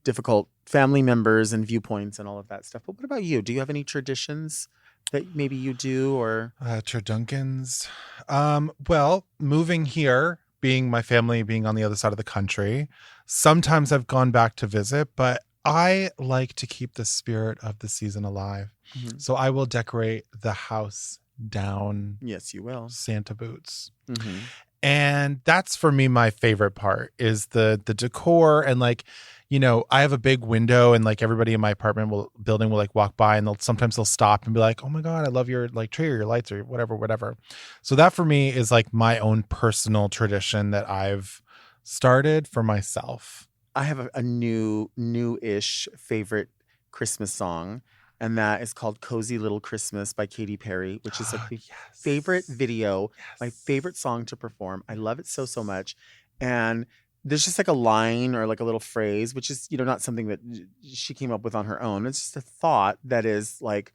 difficult family members and viewpoints and all of that stuff. But what about you? Do you have any traditions that maybe you do or Turdunkins. Well, moving here, being my family being on the other side of the country, sometimes I've gone back to visit, but I like to keep the spirit of the season alive. Mhm. So I will decorate the house down Yes, you will. Santa boots. Mhm. And that's for me my favorite part is the decor and like, you know, I have a big window and like everybody in my building will like walk by and sometimes they'll stop and be like, "Oh my God, I love your like tree or your lights or whatever." So that for me is like my own personal tradition that I've started for myself. I have a new-ish favorite Christmas song, and that is called Cozy Little Christmas by Katy Perry, which is like my favorite video, my favorite song to perform. I love it so much. And there's just like a line or like a little phrase, which is, not something that she came up with on her own. It's just a thought that is like,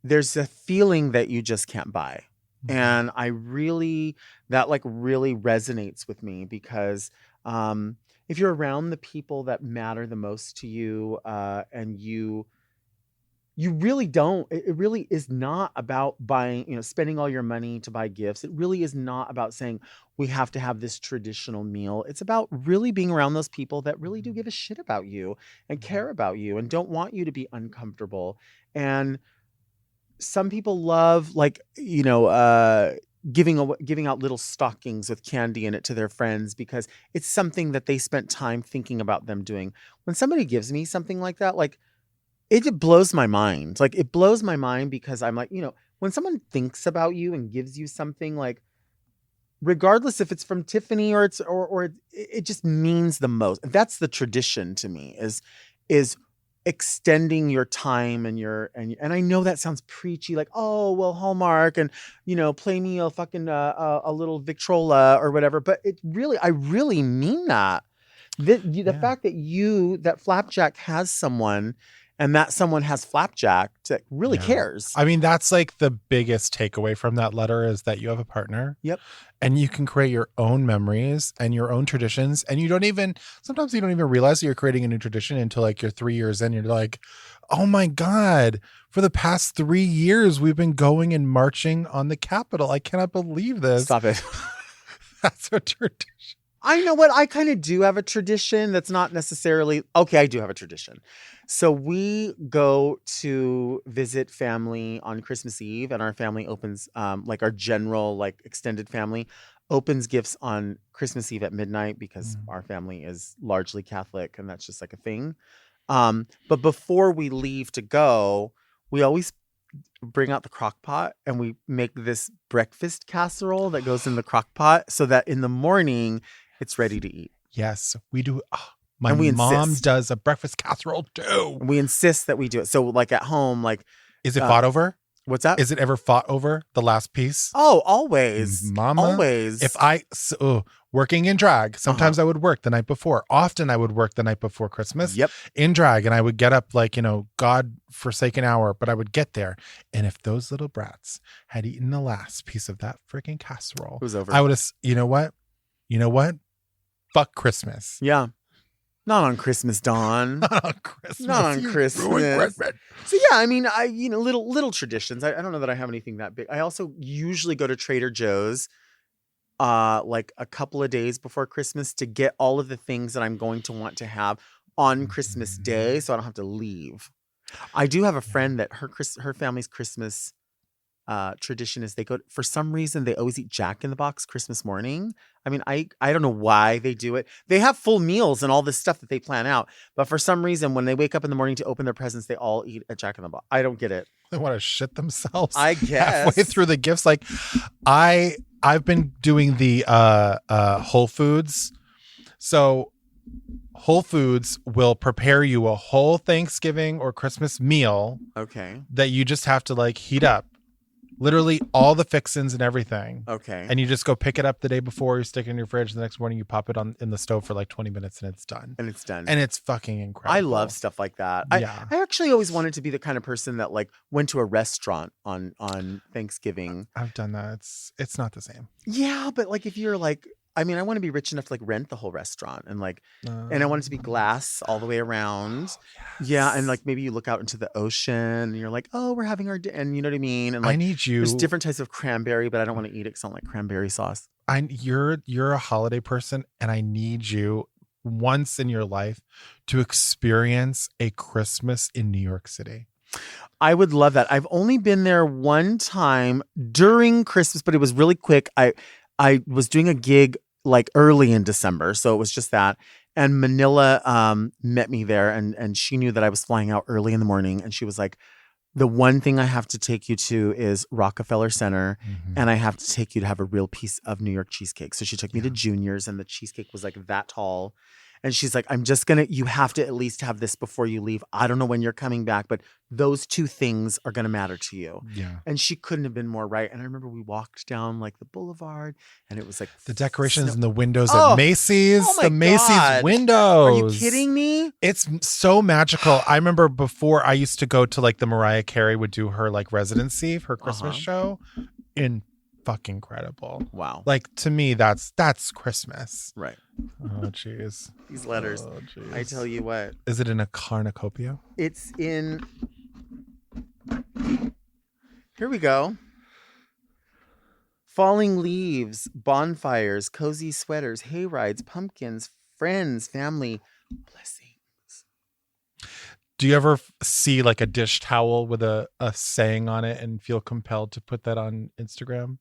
there's a feeling that you just can't buy. And that like really resonates with me because, if you're around the people that matter the most to you, and you really don't, it really is not about buying, spending all your money to buy gifts. It really is not about saying we have to have this traditional meal. It's about really being around those people that really do give a shit about you and care about you and don't want you to be uncomfortable. And some people love like, giving out little stockings with candy in it to their friends because it's something that they spent time thinking about them doing. When somebody gives me something like that, like it blows my mind. Like it blows my mind because I'm like, when someone thinks about you and gives you something, like regardless if it's from Tiffany or it just means the most. That's the tradition to me is extending your time and I know that sounds preachy, like, oh well, Hallmark and play me a fucking a little Victrola or whatever, but I really mean that. The fact that Flapjack has someone and that someone has Flapjack that really cares. I mean, that's like the biggest takeaway from that letter is that you have a partner. Yep. And you can create your own memories and your own traditions. And sometimes you don't even realize that you're creating a new tradition until like you're 3 years in. You're like, oh my God, for the past 3 years, we've been going and marching on the Capitol. I cannot believe this. Stop it. That's a tradition. I know what, I kind of do have a tradition that's not necessarily, okay, I do have a tradition. So we go to visit family on Christmas Eve and our family opens, like our general, like extended family opens gifts on Christmas Eve at midnight because our family is largely Catholic and that's just like a thing. But before we leave to go, we always bring out the crock pot and we make this breakfast casserole that goes in the crock pot so that in the morning it's ready to eat. Yes, we do. Oh, my And we mom insist. does a breakfast casserole too. We insist that we do it. So like at home, like, is it fought over? What's that? Is it ever fought over the last piece? Oh, always. Mama. Always. If working in drag, sometimes I would work the night before. Often I would work the night before Christmas. Yep. In drag. And I would get up like, God-forsaken hour, but I would get there. And if those little brats had eaten the last piece of that freaking casserole, it was over. I would have, you know what? Fuck Christmas. Yeah. Not on Christmas, Dawn. Not on Christmas. Not on Christmas. So yeah, I mean, little traditions. I don't know that I have anything that big. I also usually go to Trader Joe's like a couple of days before Christmas to get all of the things that I'm going to want to have on Christmas Day so I don't have to leave. I do have a friend that her family's Christmas tradition is for some reason they always eat Jack in the Box Christmas morning. I mean, I don't know why they do it. They have full meals and all this stuff that they plan out, but for some reason when they wake up in the morning to open their presents, they all eat a Jack in the Box. I don't get it. They want to shit themselves. I guess halfway through the gifts. Like I've been doing the Whole Foods. So Whole Foods will prepare you a whole Thanksgiving or Christmas meal. Okay. That you just have to like heat up. Literally all the fixins and everything. Okay. And you just go pick it up the day before, you stick it in your fridge. The next morning you pop it in the stove for like 20 minutes and it's done. And it's done. And it's fucking incredible. I love stuff like that. Yeah. I actually always wanted to be the kind of person that like went to a restaurant on Thanksgiving. I've done that. It's not the same. Yeah, but like if you're like, I mean, I want to be rich enough to like rent the whole restaurant and like, and I want it to be glass all the way around. Yes. Yeah, and like maybe you look out into the ocean and you're like, oh, we're having our and you know what I mean. And like, I need you. There's different types of cranberry, but I don't want to eat it because I don't like cranberry sauce. You're a holiday person, and I need you once in your life to experience a Christmas in New York City. I would love that. I've only been there one time during Christmas, but it was really quick. I was doing a gig like early in December, so it was just that. And Manila met me there, and she knew that I was flying out early in the morning, and she was like, the one thing I have to take you to is Rockefeller Center, and I have to take you to have a real piece of New York cheesecake. So she took me to Junior's, and the cheesecake was like that tall. And she's like, you have to at least have this before you leave. I don't know when you're coming back, but those two things are going to matter to you. Yeah. And she couldn't have been more right. And I remember we walked down like the boulevard, and it was like the decorations in the windows at Macy's. Oh my the Macy's God. windows. Are you kidding me? It's so magical. I remember before I used to go to like the Mariah Carey would do her like residency, her Christmas show. Fucking incredible. Wow. Like to me, that's Christmas. Right. Oh jeez. These letters. Oh, geez. I tell you what. Is it in a cornucopia? It's in. Here we go. Falling leaves, bonfires, cozy sweaters, hay rides, pumpkins, friends, family, blessings. Do you ever see like a dish towel with a saying on it and feel compelled to put that on Instagram?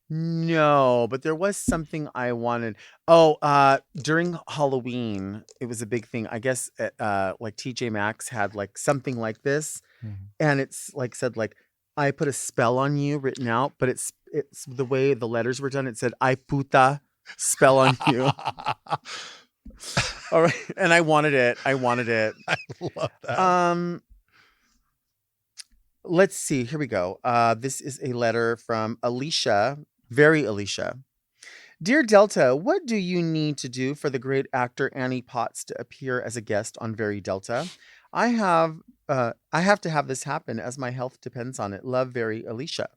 No, but there was something I wanted. Oh, during Halloween, it was a big thing. I guess like TJ Maxx had like something like this, and it's like said like I put a spell on you written out, but it's the way the letters were done. It said I puta spell on you. All right, and I wanted it. I love that. Let's see. Here we go. This is a letter from Alicia. Very Alicia. Dear Delta, what do you need to do for the great actor Annie Potts to appear as a guest on Very Delta? I have to have this happen as my health depends on it. Love, Very Alicia.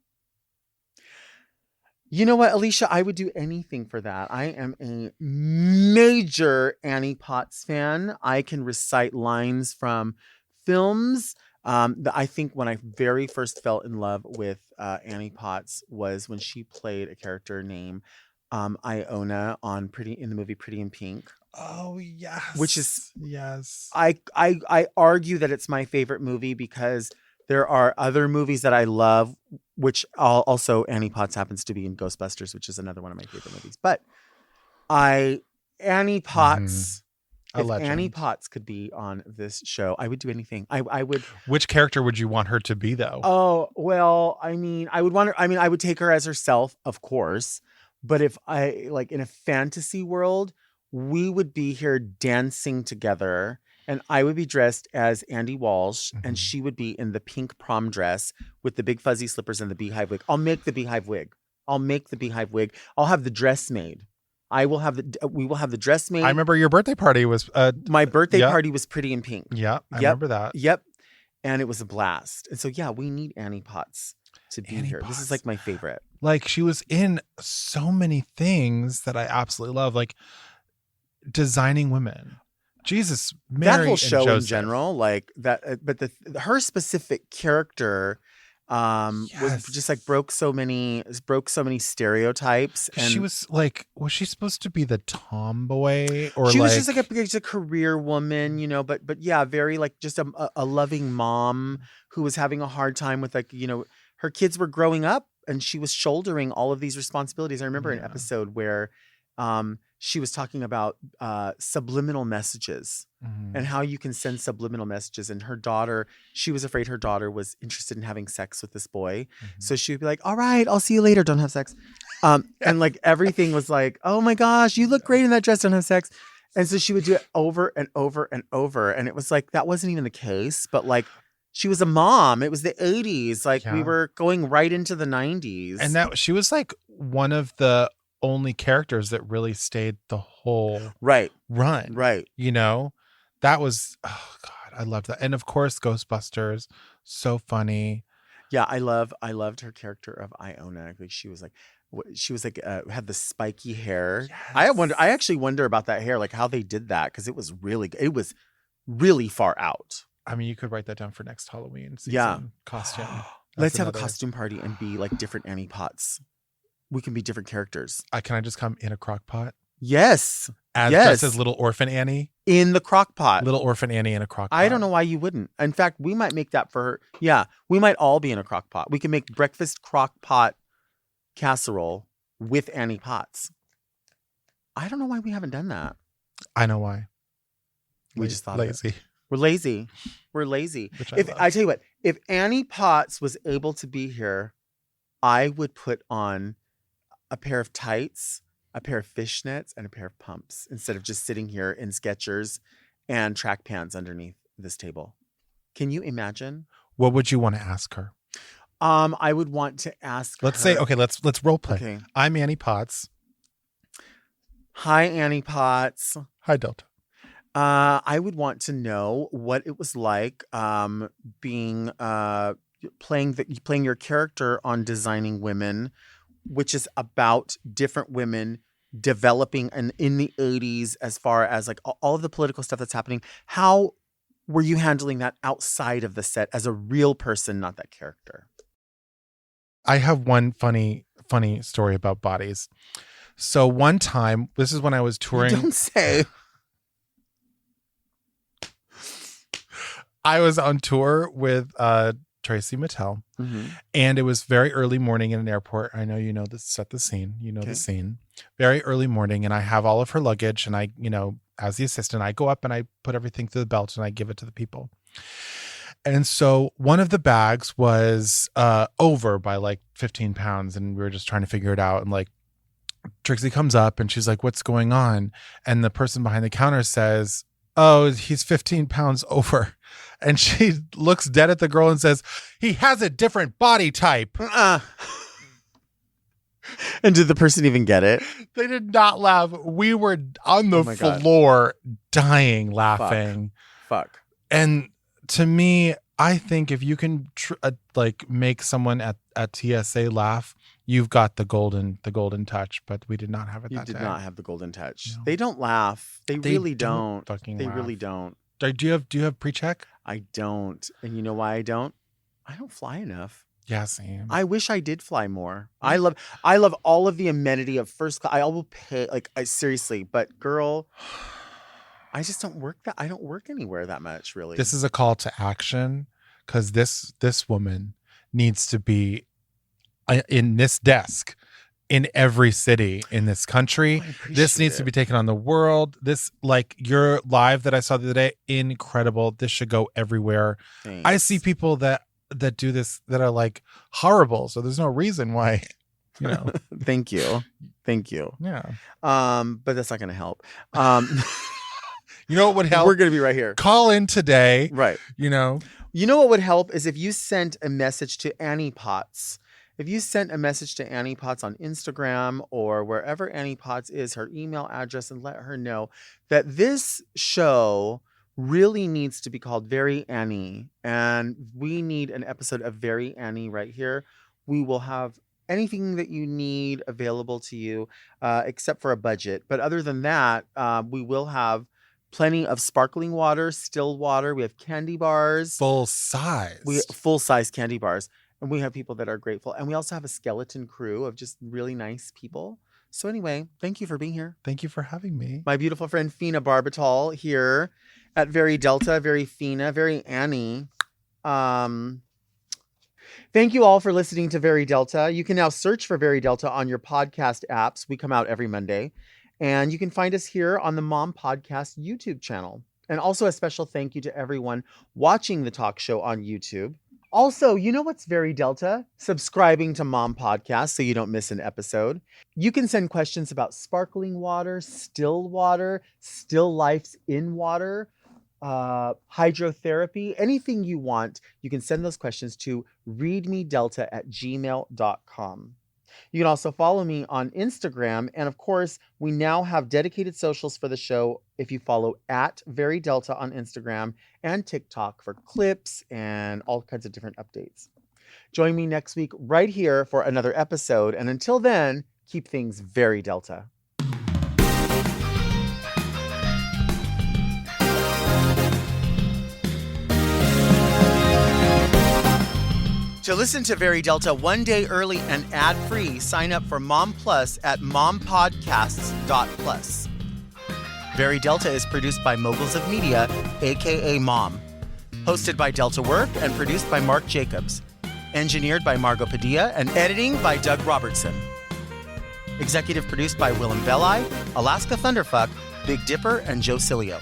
You know what, Alicia? I would do anything for that. I am a major Annie Potts fan. I can recite lines from films. I think when I very first fell in love with Annie Potts was when she played a character named Iona in the movie Pretty in Pink. Oh yes, which is yes. I argue that it's my favorite movie because there are other movies that I love, which also Annie Potts happens to be in Ghostbusters, which is another one of my favorite movies. But Annie Potts. If Annie Potts could be on this show, I would do anything. I would. Which character would you want her to be, though? Oh, well, I mean, I would take her as herself, of course. But if I like in a fantasy world, we would be here dancing together, and I would be dressed as Andy Walsh, and she would be in the pink prom dress with the big fuzzy slippers and the beehive wig. I'll make the beehive wig. I'll have the dress made. We will have the dress made. I remember your birthday party was my birthday party was Pretty in Pink. Yeah, I remember that. Yep. And it was a blast. And so yeah, we need Annie Potts to be here. This is like my favorite. Like she was in so many things that I absolutely love, like Designing Women. Jesus, Mary that whole show and in general, like that. But her specific character was just like broke so many stereotypes. And she was she supposed to be the tomboy, or she was just like a career woman, but yeah, very like just a loving mom who was having a hard time with her kids were growing up and she was shouldering all of these responsibilities. I remember an episode where she was talking about subliminal messages and how you can send subliminal messages. And her daughter, she was afraid her daughter was interested in having sex with this boy. So she would be like, all right, I'll see you later. Don't have sex. And like everything was like, oh my gosh, you look great in that dress. Don't have sex. And so she would do it over and over and over. And it was like, that wasn't even the case. But like She was a mom. It was the 80s. Like we Yeah. were going right into the 90s. And that she was like one of the only characters that really stayed the whole right. run. Right. You know, that was, oh God, I loved that. And of course, Ghostbusters, so funny. Yeah, I loved her character of Iona. Like she was like had the spiky hair. Yes. I actually wonder about that hair, like how they did that, because it was really far out. I mean, you could write that down for next Halloween season Yeah. costume. Let's That's have a another- costume party and be like different Annie Potts. We can be different characters. Can I just come in a crock pot? Yes. Just Yes. as little orphan Annie? In the crock pot. Little orphan Annie in a crock pot. I don't know why you wouldn't. In fact, we might make that for her. Yeah, we might all be in a crock pot. We can make breakfast crock pot casserole with Annie Potts. I don't know why we haven't done that. I know why. We just thought lazy. We're lazy. We're lazy. Which If love. I tell you what, if Annie Potts was able to be here, I would put on a pair of tights, a pair of fishnets, and a pair of pumps instead of just sitting here in Skechers and track pants underneath this table. Can you imagine? What would you want to ask her? I would want to ask Let's her- say, okay, let's role play. Okay. I'm Annie Potts. Hi, Annie Potts. Hi, Delta. I would want to know what it was like being playing your character on Designing Women, which is about different women developing and in the 80s, as far as like all of the political stuff that's happening. How were you handling that outside of the set as a real person, not that character? I have one funny story about bodies. So one time, this is when I was touring. Don't say. I was on tour with Tracy Mattel, Mm-hmm. and it was very early morning in an airport. I know you know this, set the scene. You know Okay. the scene. Very early morning, and I have all of her luggage, and I, as the assistant, I go up and I put everything through the belt and I give it to the people. And so one of the bags was over by like 15 pounds, and we were just trying to figure it out. And like Trixie comes up and she's like, "What's going on?" And the person behind the counter says, "Oh, he's 15 pounds over." And she looks dead at the girl and says, "He has a different body type." And did the person even get it? They did not laugh. We were on the Oh my God. floor dying laughing. Fuck. And to me, I think if you can like make someone at TSA laugh, you've got the golden touch. But we did not have it You that did day. not have the golden touch. No. They don't laugh. They really don't. Fucking They laugh. really don't. Do you have pre-check? I don't. And you know why I don't? I don't fly enough. Yeah, same. I wish I did fly more. I love all of the amenity of first class. I will pay, like, I seriously, but girl, I just don't work that. I don't work anywhere that much, really. This is a call to action, because this woman needs to be in this desk in every city in this country. This needs to be taken on the world. This, like your live that I saw the other day, incredible. This should go everywhere. I see people that do this that are like horrible. So there's no reason why, Thank you. Yeah. But that's not going to help. You know what would help? We're going to be right here. Call in today. Right. You know what would help is if you sent a message to Annie Potts. If you sent a message to Annie Potts on Instagram or wherever Annie Potts is, her email address, and let her know that this show really needs to be called Very Annie. And we need an episode of Very Annie right here. We will have anything that you need available to you, except for a budget. But other than that, we will have plenty of sparkling water, still water. We have candy bars. full size. Full-size candy bars. And we have people that are grateful. And we also have a skeleton crew of just really nice people. So anyway, thank you for being here. Thank you for having me. My beautiful friend Fena Barbitall here at Very Delta, Very Fena, Very Annie. Thank you all for listening to Very Delta. You can now search for Very Delta on your podcast apps. We come out every Monday. And you can find us here on the Mom Podcast YouTube channel. And also a special thank you to everyone watching the talk show on YouTube. Also, you know what's Very Delta? Subscribing to Mom Podcast so you don't miss an episode. You can send questions about sparkling water, still lifes in water, hydrotherapy, anything you want, you can send those questions to readmedelta@gmail.com. You can also follow me on Instagram. And of course, we now have dedicated socials for the show if you follow at Very Delta on Instagram and TikTok for clips and all kinds of different updates. Join me next week right here for another episode. And until then, keep things very Delta. To listen to Very Delta one day early and ad-free, sign up for Mom Plus at mompodcasts.plus. Very Delta is produced by Moguls of Media, aka Mom. Hosted by Delta Work and produced by Mark Jacobs. Engineered by Margot Padilla and editing by Doug Robertson. Executive produced by Willem Belli, Alaska Thunderfuck, Big Dipper, and Joe Cilio.